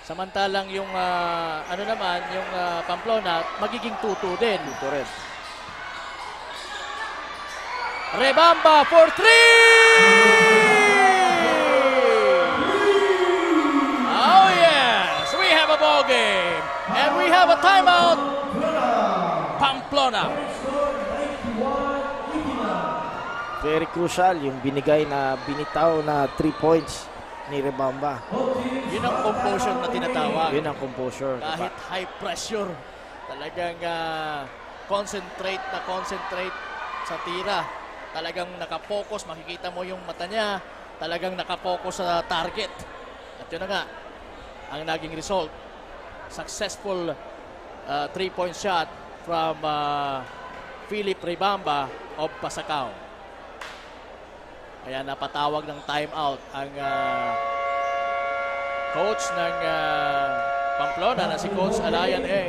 Samantalang yung yung Pamplona magiging 2-2 din. 2-2 rin. Rebamba for 3! Oh yes, we have a ball game and we have a timeout. Pamplona. Very crucial yung binigay na binitaw na 3 points ni Rebamba. Yun ang composure na tinatawag. Yun ang composure. Kahit high pressure, talagang concentrate sa tira. Talagang nakapokus, makikita mo yung mata niya, talagang nakapokus sa target. At yun na nga, ang naging result. Successful 3-point shot from Philip Rebamba of Pasakaw. Kaya napatawag ng timeout ang coach ng Pamplona na si Coach Alayan A.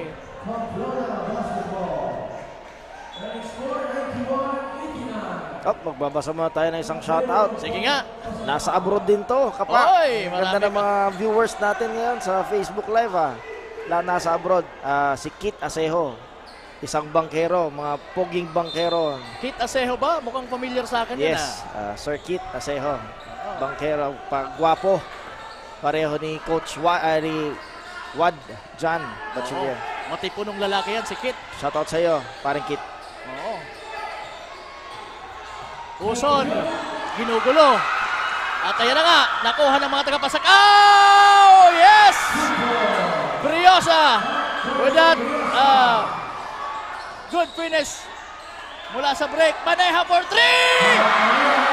Magbabasa muna tayo ng isang shoutout. Sige nga. Nasa abroad din to, Kapa. Oy, ganda ng mga viewers natin ngayon sa Facebook Live. Nasa abroad. Si Kit Asejo. Isang bangkero, mga poging bangkero. Kit Asejo ba? Mukhang familiar sa akin yun. Yes, Sir Kit Asejo. Bangkero, pagwapo. Pareho ni Coach Wad Jan Bachiller. Matipunong lalaki yan si Kit. Shoutout sa iyo, paring Kit. Oo. Uson, ginugulo. At ayan na nga, nakuha ng mga taga-Pasakaw! Yes! Briosa with that good finish mula sa break. Maneha for 3!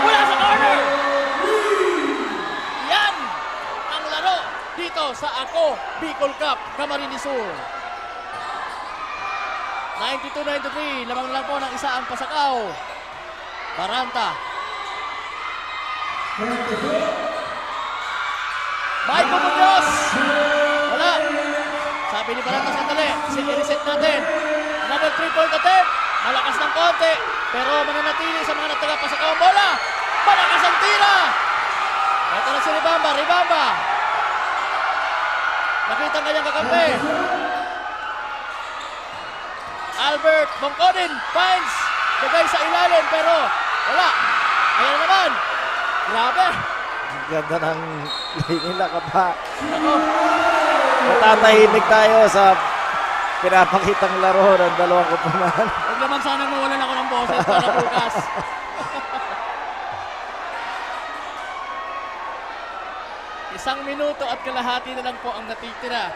Mula sa corner! Yan ang laro dito sa Ako Bicol Cup, Camarines Sur. 92-93, lamang lang po ng isa ang Pasakaw. Baranta. Mike Munoz. Wala. Sabi ni Baranta sandali. Reset natin. Another 3-point attempt. Malakas ng konti. Pero mananatili sa mga taga-Pasakaw ang bola. Malakas ang tira. Ito na si Rebamba. Rebamba. Nakita ang kanyang kakampi. Albert Bongkodin finds bagay sa ilalim pero wala. Ayan naman. Grabe. Ang ganda ng play nila, Kapa. Matatahimik tayo sa pinapakitang laro ng dalawang kupunan. Huwag naman sana mawalan ako ng boses para bukas. Isang minuto at kalahati na lang po ang natitira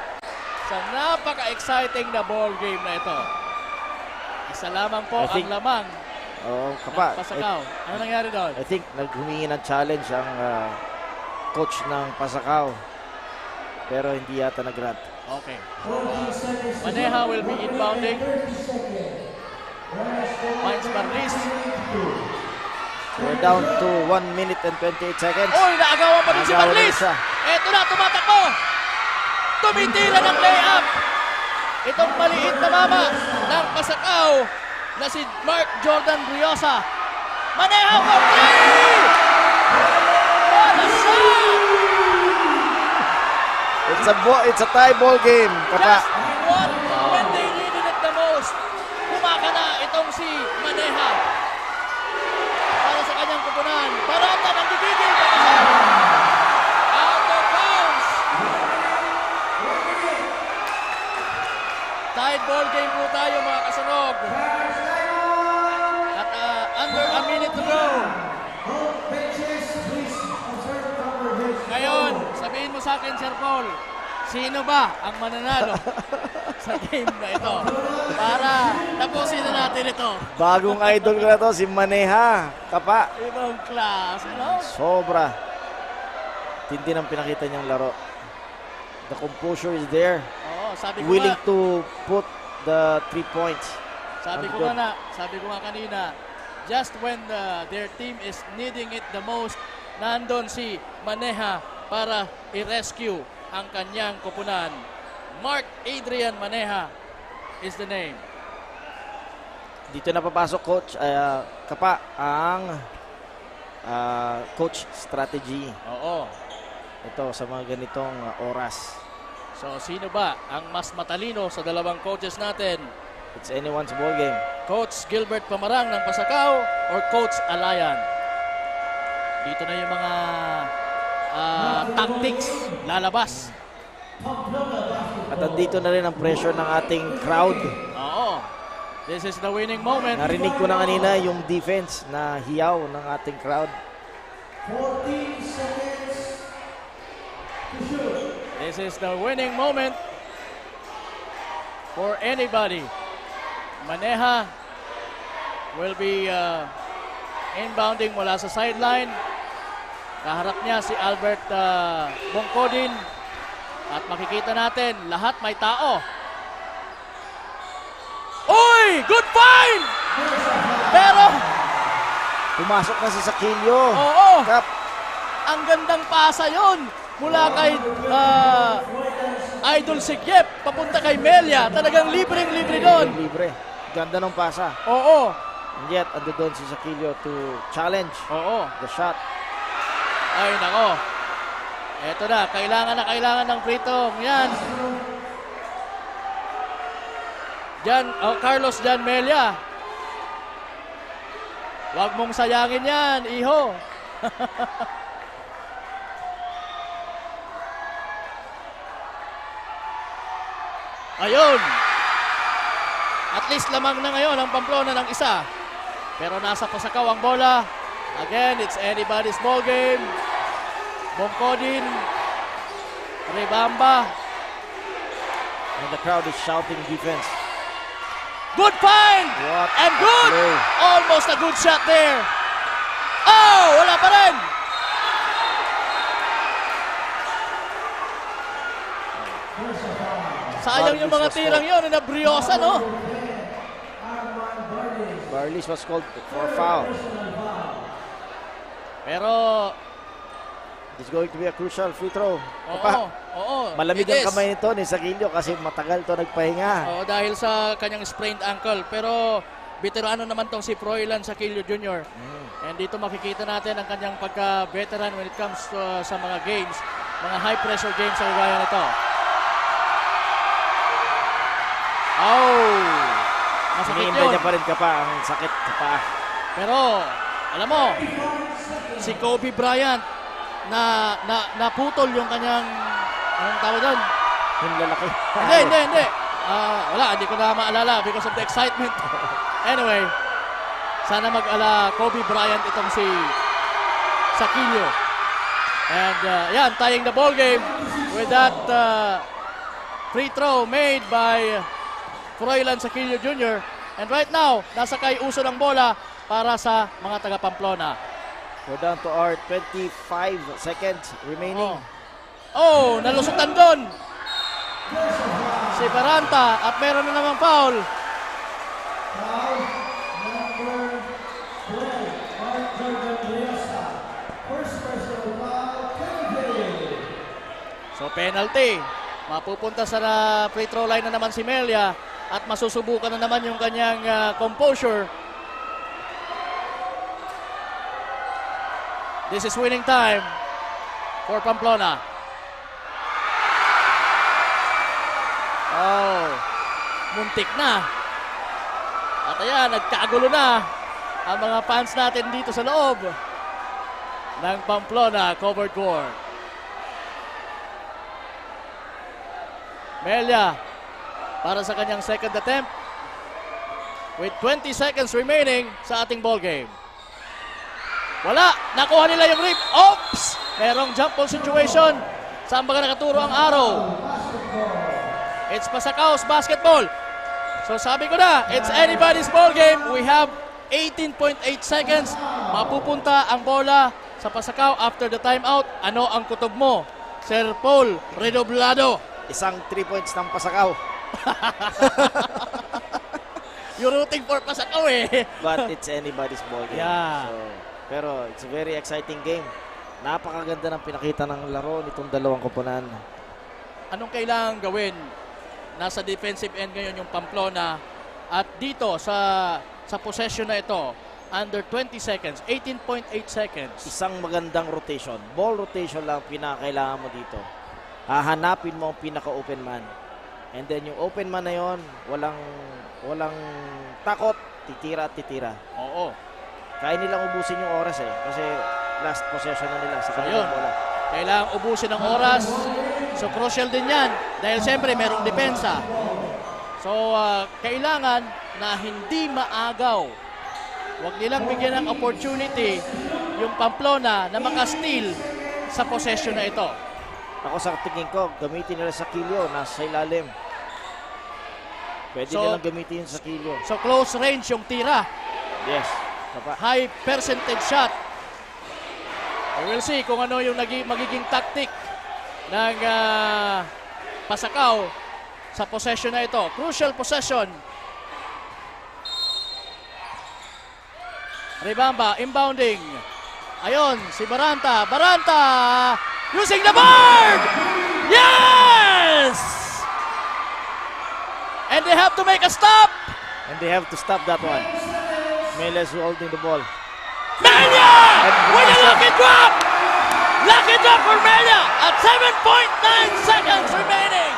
sa napaka-exciting na ball game na ito. Isa lamang po ang lamang. Oo, Kapa. Pasakaw. Ano nangyari doon? I think naghumingi ng challenge ang coach ng Pasakaw. Pero hindi yata nag-grant. Okay. Maneha will be inbounding. Mines Marlis. We're down to 1 minute and 28 seconds. Uy, naagawan pa rin si Marlis. Eto na, tumatakbo. Tumitira ng layup. Itong maliit na mama ng Pasakaw na si Mark Jordan Briosa. Maneha for 3! What a shot! It's a tie ball game, Kapa. Just what when they needed it the most. Kumaka na itong si Maneha. Para sa kanyang kupunan. Barata ng gigigil. Out of bounds. Tied ball game po tayo mga kasanog. At under a minute to go. All benches, please observe proper bench. Ngayon, sabihin mo sa akin, Sir Paul, sino ba ang mananalo sa game na ito? Para tapusin na natin ito. Bagong idol ko na to, si Maneha. Kapa. Ibang klase, no? Sobra. Tindi ng pinakita niyang laro. The composure is there. Oo, sabi ko Willing nga, to put the 3 points. sabi ko nga kanina, just when their team is needing it the most, nandun si Maneha para i-rescue ang kanyang kupunan. Mark Adrian Maneha is the name. Dito na papasok, Coach. Kapa, ang coach strategy. Oo. Ito sa mga ganitong oras. So, sino ba ang mas matalino sa dalawang coaches natin? It's anyone's ball game. Coach Gilbert Pamarang ng Pasakaw or Coach Alayan? Dito na yung mga tactics lalabas. At andito na rin ang pressure ng ating crowd. Oo. This is the winning moment. Narinig ko na kanina yung defense na hiyaw ng ating crowd. 14 seconds to shoot. This is the winning moment for anybody. Maneha will be inbounding mula sa sideline. Kaharap niya si Albert Bongkodin. At makikita natin, lahat may tao. Uy! Good find! Pero, pumasok na si Sakilyo. oo, Kap. ang gandang pasa yon mula kay Idol Sigyep papunta kay Melia. Talagang libreng-libre doon. Libre. Ganda ng pasa. Oo. And yet, ando doon si Sakilyo to challenge the shot. Ay, nako. Eto na, kailangan ng free throw. Yan. Carlos Jan Melia. Huwag mong sayangin yan, iho. Ayun. At least lamang na ngayon ang Pamplona ng isa. Pero nasa Pasakaw ang bola. Again, it's anybody's ball game. Bongkodin. Rebamba. And the crowd is shouting defense. Good find! What And a good! play. Almost a good shot there. Oh! Wala pa rin! Sayang yung mga tirang yun. Nabriosa, no? Barlis was called for foul. Pero, It's going to be a crucial free throw. oo. Malamig it ang is. kamay nito ni Sakilyo kasi matagal to nagpahinga. Oo, dahil sa kanyang sprained ankle. Pero, veterano naman tong si Froilan Sakilyo Jr. And dito makikita natin ang kanyang pagka-veteran when it comes to, sa mga games. Mga high-pressure games sa gaya nito. Oh! Masakit Iniinda yun. niya pa rin Kapa ang sakit Kapa. Pero, alam mo, si Kobe Bryant, naputol yung kanyang, anong tawag doon? Yung lalaki. Hindi. Wala, hindi ko na maalala because of the excitement. Anyway, sana mag-ala Kobe Bryant itong si Sakilyo. And yan, tying the ball game with that free throw made by Froilan Sakilyo Jr. And right now, nasa kay uso ng bola para sa mga taga Pamplona. We're down to our 25 seconds remaining. Oh, nalusutan doon si Baranta at meron na namang foul. Foul number 12, Mark Jordan Riosa. First personal foul, Kevin. So penalty. Mapupunta sa free throw line na naman si Melia at masusubukan na naman yung kanyang composure. This is winning time for Pamplona. Oh, muntik na. At ayan, nagkagulo na ang mga fans natin dito sa loob ng Pamplona covered court. Melia para sa kanyang second attempt. with 20 seconds remaining sa ating ball game. Wala, nakuha nila yung rip. Oops! Merong jump ball situation. Saan ba nakaturo ang arrow? It's Pasacau's basketball. So sabi ko na, it's anybody's ball game. We have 18.8 seconds. Mapupunta ang bola sa Pasacau after the timeout. Ano ang kutob mo, Sir Paul Redoblado? Isang 3 points ng Pasacau. You're rooting for Pasacau eh. But it's anybody's ball game. Yeah. So, pero it's a very exciting game. Napakaganda ng pinakita ng laro nitong dalawang koponan. Anong kailangan gawin? Nasa defensive end ngayon yung Pamplona. At dito sa possession na ito, under 20 seconds, 18.8 seconds. Isang magandang rotation. Ball rotation lang pinakailangan mo dito. Hahanapin mo ang pinaka-open man. And then yung open man na yon, walang takot, titira at titira. Oo. Kaya nilang ubusin yung oras eh. Kasi last possession na nila sa kanilang bola. Kailangan ubusin ng oras. So crucial din yan. Dahil siyempre merong depensa. So kailangan na hindi maagaw. Huwag nilang bigyan ng opportunity yung Pamplona na makasteal sa possession na ito. Ako sa tingin ko, gamitin nila sa kilyo, nasa ilalim. Pwede So, nilang gamitin sa kilyo. So close range yung tira. Yes. High percentage shot. We'll see kung ano yung magiging tactic ng Pasacau sa possession na ito. Crucial possession. Ribamba, inbounding. Ayon, si Baranta. Baranta! Using the board! Yes! And they have to make a stop! And they have to stop that one. Meles holding the ball. Melia! With a lucky drop! Lucky drop for Melia at 7.9 seconds remaining.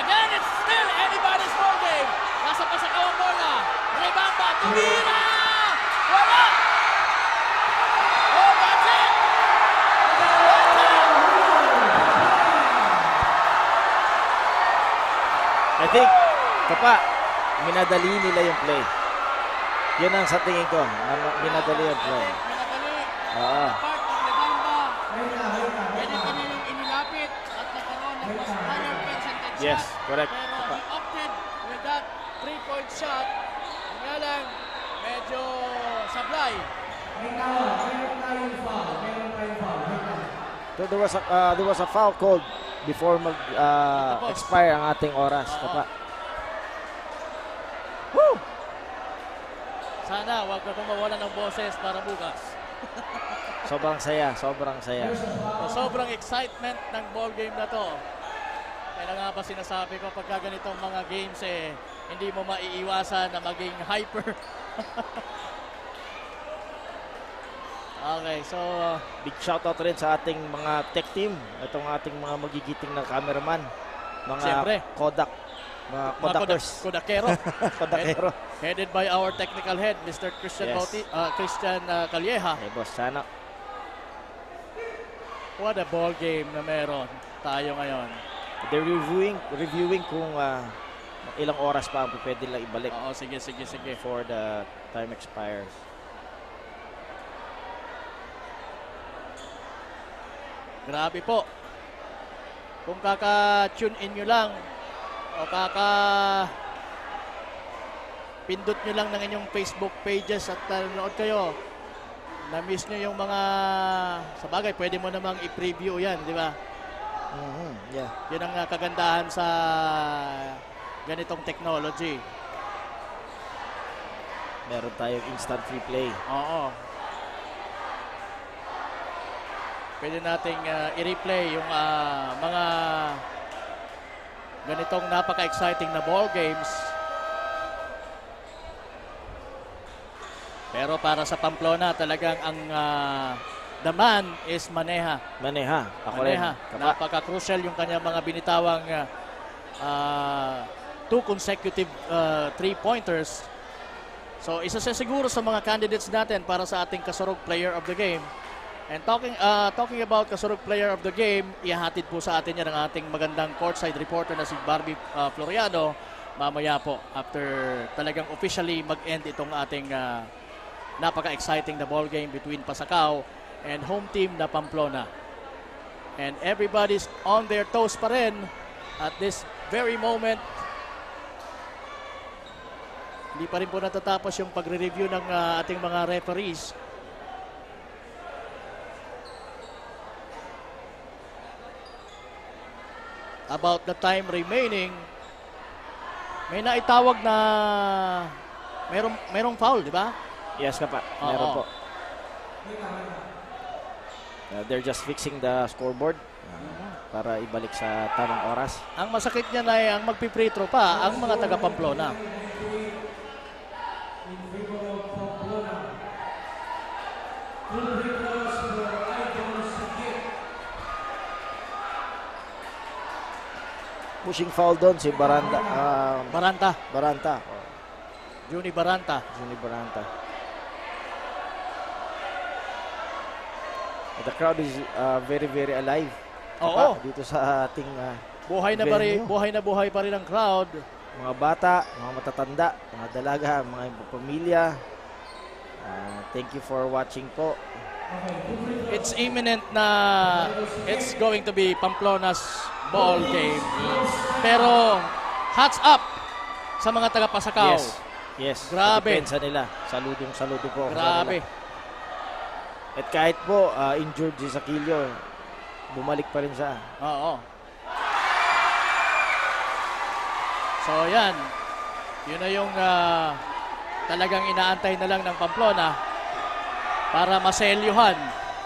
Again, it's still anybody's ball game. Nasa Pasacau ang bola. Ribamba, tumira! Wala! Oh, that's it! I think, Kapa, minadali nila yung play. Yun ang sa tingin ko. Minadali yung play. Oo. Yes, correct. Pero he opted with that 3-point shot. Nga lang, medyo sablay. So there was a foul called before mag-expire ang ating oras. Kapa. Woo! Sana wag na mawala ng boses para bukas. Sobrang saya, sobrang saya. Sobrang excitement ng ball game na to. Kaya nga ba sinasabi ko pagka ganitong mga games hindi mo maiiwasan na maging hyper. Okay, so big shoutout rin sa ating mga tech team. Itong ating mga magigiting na cameraman. Mga siyempre, Kodak. Mga Kodakers. Kodakero. Kodakero. Headed by our technical head, Mr. Christian Christian Calleja. Hey, boss, sana. What a ball game na meron tayo ngayon. They're reviewing kung ilang oras pa ang pwede lang ibalik. Oo, sige. Before the time expires. Grabe po. Kung kaka-tune in nyo lang o pindot nyo lang ng inyong Facebook pages at nanonood kayo, na-miss nyo yung mga, sa bagay, pwede mo namang i-preview yan, di ba? Yeah. Yun ang kagandahan sa ganitong technology. Meron tayong instant replay. Oo. Pwede nating i-replay yung mga ganitong napaka-exciting na ball games. Pero para sa Pamplona, talagang ang the man is Maneha. Maneha. Ako Maneha. rin. Napaka-crucial yung kanyang mga binitawang 2 consecutive 3-pointers. So isa siya siguro sa mga candidates natin para sa ating Kasurug Player of the Game. And talking about Kasurug Player of the Game, ihahatid po sa atin yan ang ating magandang courtside reporter na si Barbie Floriano. mamaya po after talagang officially mag-end itong ating napaka-exciting na ball game between Pasacao and home team na Pamplona. And everybody's on their toes pa rin at this very moment. Hindi pa rin po natatapos yung pagre-review ng ating mga referees. About the time remaining, may naitawag na merong foul, di ba? Yes, Kapa. Meron po. They're just fixing the scoreboard para ibalik sa tamang oras. Ang masakit niyan ay ang magpi-free throw pa ang mga taga Pamplona. Pushing foul doon si Baranta. Baranta. Juni Baranta. The crowd is very, very alive. Oo. Dito sa ating buhay na buhay pa rin ang crowd. Mga bata, mga matatanda, mga dalaga, mga pamilya. Thank you for watching po. It's imminent na it's going to be Pamplona's ball game. Pero hats up sa mga taga Pasacao. Yes. Grabe. Depensa nila. Saludo po. Grabe. At kahit po injured si Sakilio, bumalik pa rin siya. Oo. So yan. Yun na yung talagang inaantay na lang ng Pamplona para maselyuhan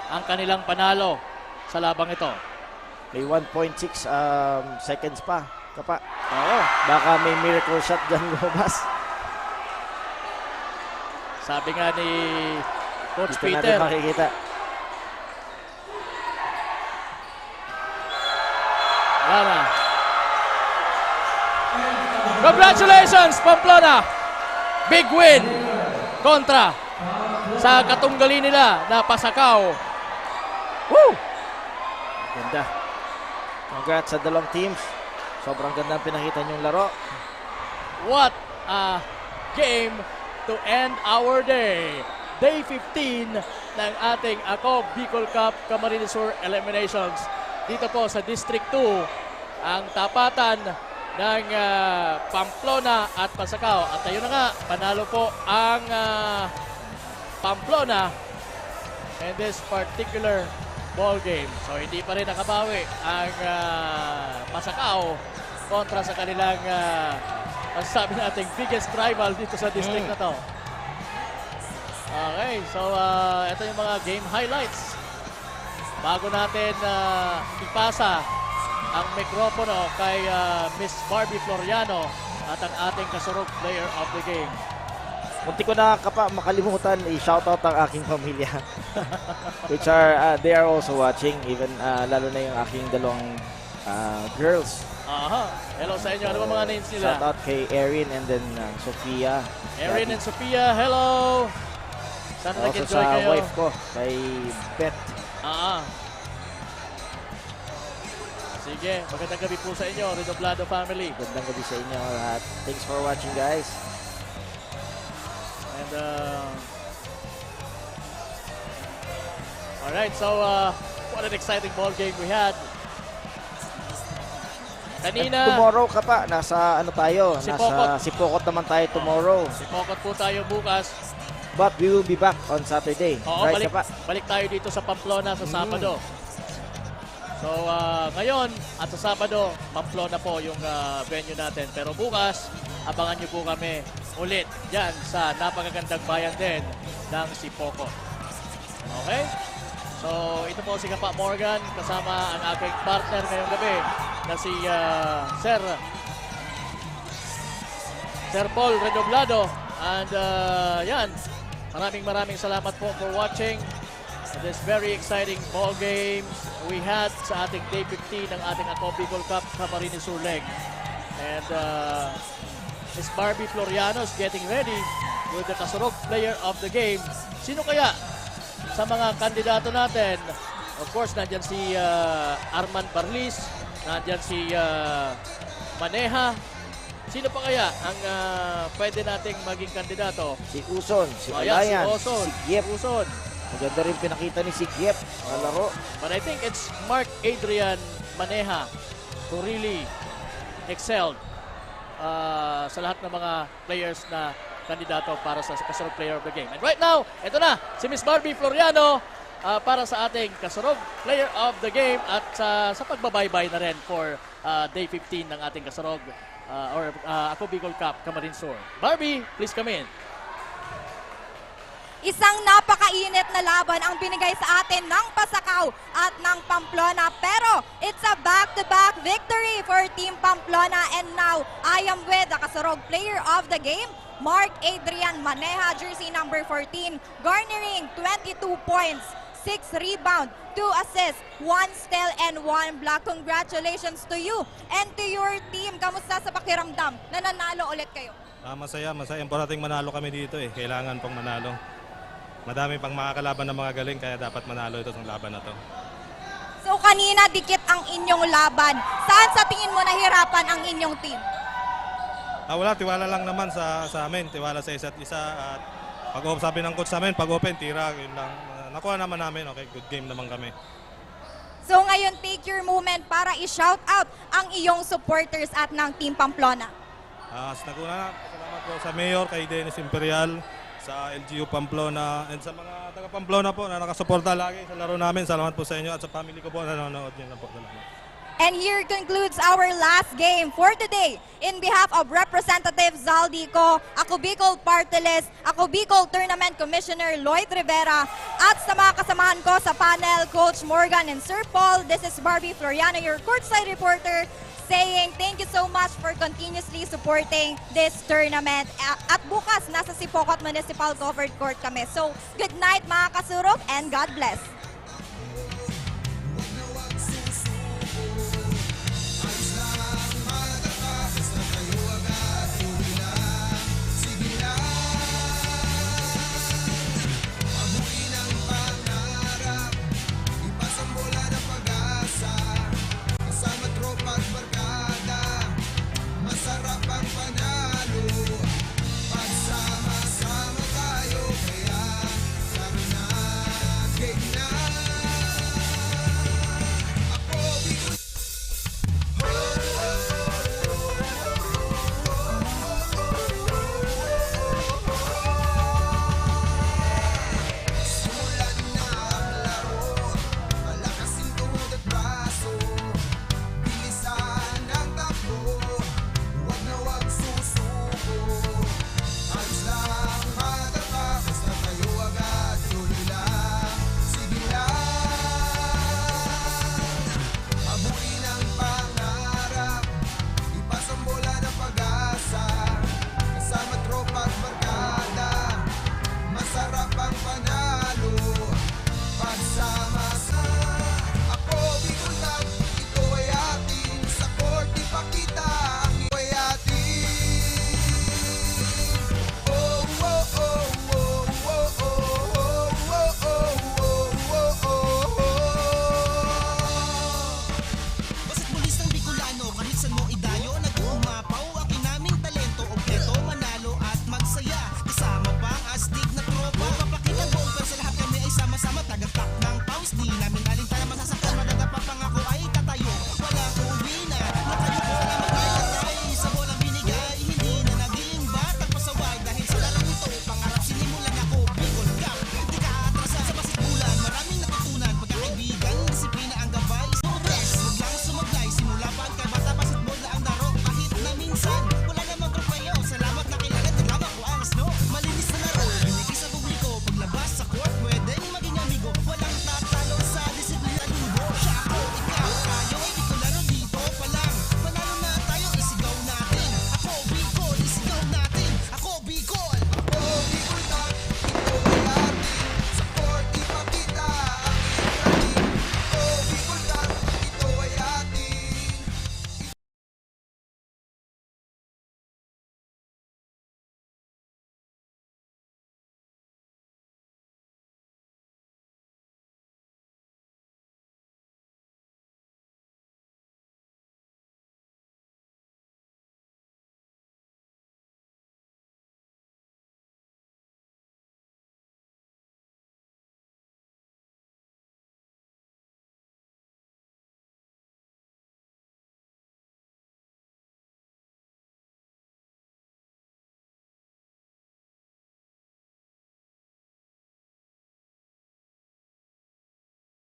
ang kanilang panalo sa labang ito. May 1.6 seconds pa. Kapa. Oo. Baka may miracle shot dyan lumabas. Sabi nga ni Coach Dito Peter. natin makikita. Wala na. Congratulations, Pamplona! Big win kontra sa katunggali nila na Pasacao. Woo! Ganda. Congrats sa dalawang teams. Sobrang ganda ang pinakita niyong laro. What a game to end our day. Day 15 ng ating Ako Bicol Cup Camarines Sur Eliminations. Dito po sa District 2, ang tapatan ng Pamplona at Pasacao. At ayun na nga, panalo po ang Pamplona in this particular ball game. So hindi pa rin nakabawi ang Pasacao kontra sa kanilang sabi nating biggest rival dito sa district na to. Okay, so ito yung mga game highlights. Bago natin ipasa ang mikropono kay Miss Barbie Floriano at ang ating kasurog player of the game. Munti ko na makalimutan i-shoutout ang aking pamilya. Which are, they are also watching, even lalo na yung aking dalawang girls. Hello sa inyo. Ano ba mga names nila? Shoutout kay Erin and then Sophia. Erin and Sophia, hello! Sana also nag-enjoy sa kayo. wife ko, kay Beth. Sige, magandang gabi po sa inyo, Redoblado family. Magandang gabi sa inyo lahat. Thanks for watching, guys. And alright, so what an exciting ball game we had. Kanina, tomorrow nasa ano tayo? Sipokot. Nasa Sipokot naman tayo tomorrow. Sipokot po tayo bukas. But we will be back on Saturday. Oo, Right, balik tayo dito sa Pamplona sa Sabado. So ngayon at sa Sabado, Pamplona po yung venue natin. Pero bukas, abangan nyo po kami ulit dyan sa napakagandang bayan din ng Sipokot. Okay? So ito po si Kapa Morgan kasama ang aking partner ngayong gabi na si Sir Paul Redoblado. And yan, maraming salamat po for watching this very exciting ball games we had sa ating Day 15 ng ating Ako Bicol Cup Camarines Sur Leg. And Miss Barbie Floriano is getting ready with the Kasurog player of the game. Sino kaya sa mga kandidato natin? Of course, nandyan si Arman Barlis, nandyan si Maneja, Sino pa kaya ang pwede nating maging kandidato? Si Uson, si Ayan, Alayan, si Uson. si Giep. Uson. Maganda rin pinakita ni si Giep na laro. But I think it's Mark Adrian Maneja who really excelled sa lahat ng mga players na kandidato para sa Kasurog Player of the Game. And right now, ito na, si Miss Barbie Floriano para sa ating Kasurog Player of the Game at sa pagbabaybay na rin for Day 15 ng ating Kasurog or Ako Bicol Cup Camarines Sur. Barbie, please come in. Isang napakainit na laban ang binigay sa atin ng Pasakaw at ng Pamplona. Pero it's a back-to-back victory for Team Pamplona. And now, I am with the Kasurog Player of the Game, Mark Adrian Maneja, jersey number 14, garnering 22 points, 6 rebound, 2 assists, 1 steal, and 1 block. Congratulations to you and to your team. Kamusta sa pakiramdam na nanalo ulit kayo? Masaya. Importante manalo kami dito eh. Kailangan pang manalo. Madami pang makakalaban ng mga galing kaya dapat manalo ito sa laban na to. So kanina dikit ang inyong laban. Saan sa tingin mo nahirapan ang inyong team? Wala, tiwala lang naman sa amin. Tiwala sa isa't isa. At sabi ng coach sa amin, pag-open, tira. Yun lang. Nakuha naman namin. Okay, good game naman kami. So ngayon, take your moment para i-shout out ang iyong supporters at ng Team Pamplona. Salamat po sa Mayor, kay Dennis Imperial, sa LGU Pamplona, and sa mga taga Pamplona po na nakasuporta lagi sa laro namin. Salamat po sa inyo at sa family ko po na nanonood nyo na po. Salamat. And here concludes our last game for today. In behalf of Representative Zaldico, Ako Bicol Party List, Ako Bicol Tournament Commissioner Lloyd Rivera, at sa mga kasamahan ko sa panel, Coach Morgan and Sir Paul, this is Barbie Floriano, your courtside reporter, saying thank you so much for continuously supporting this tournament. At bukas, nasa Sipokot Municipal Covered Court kami. So, good night mga kasurok and God bless.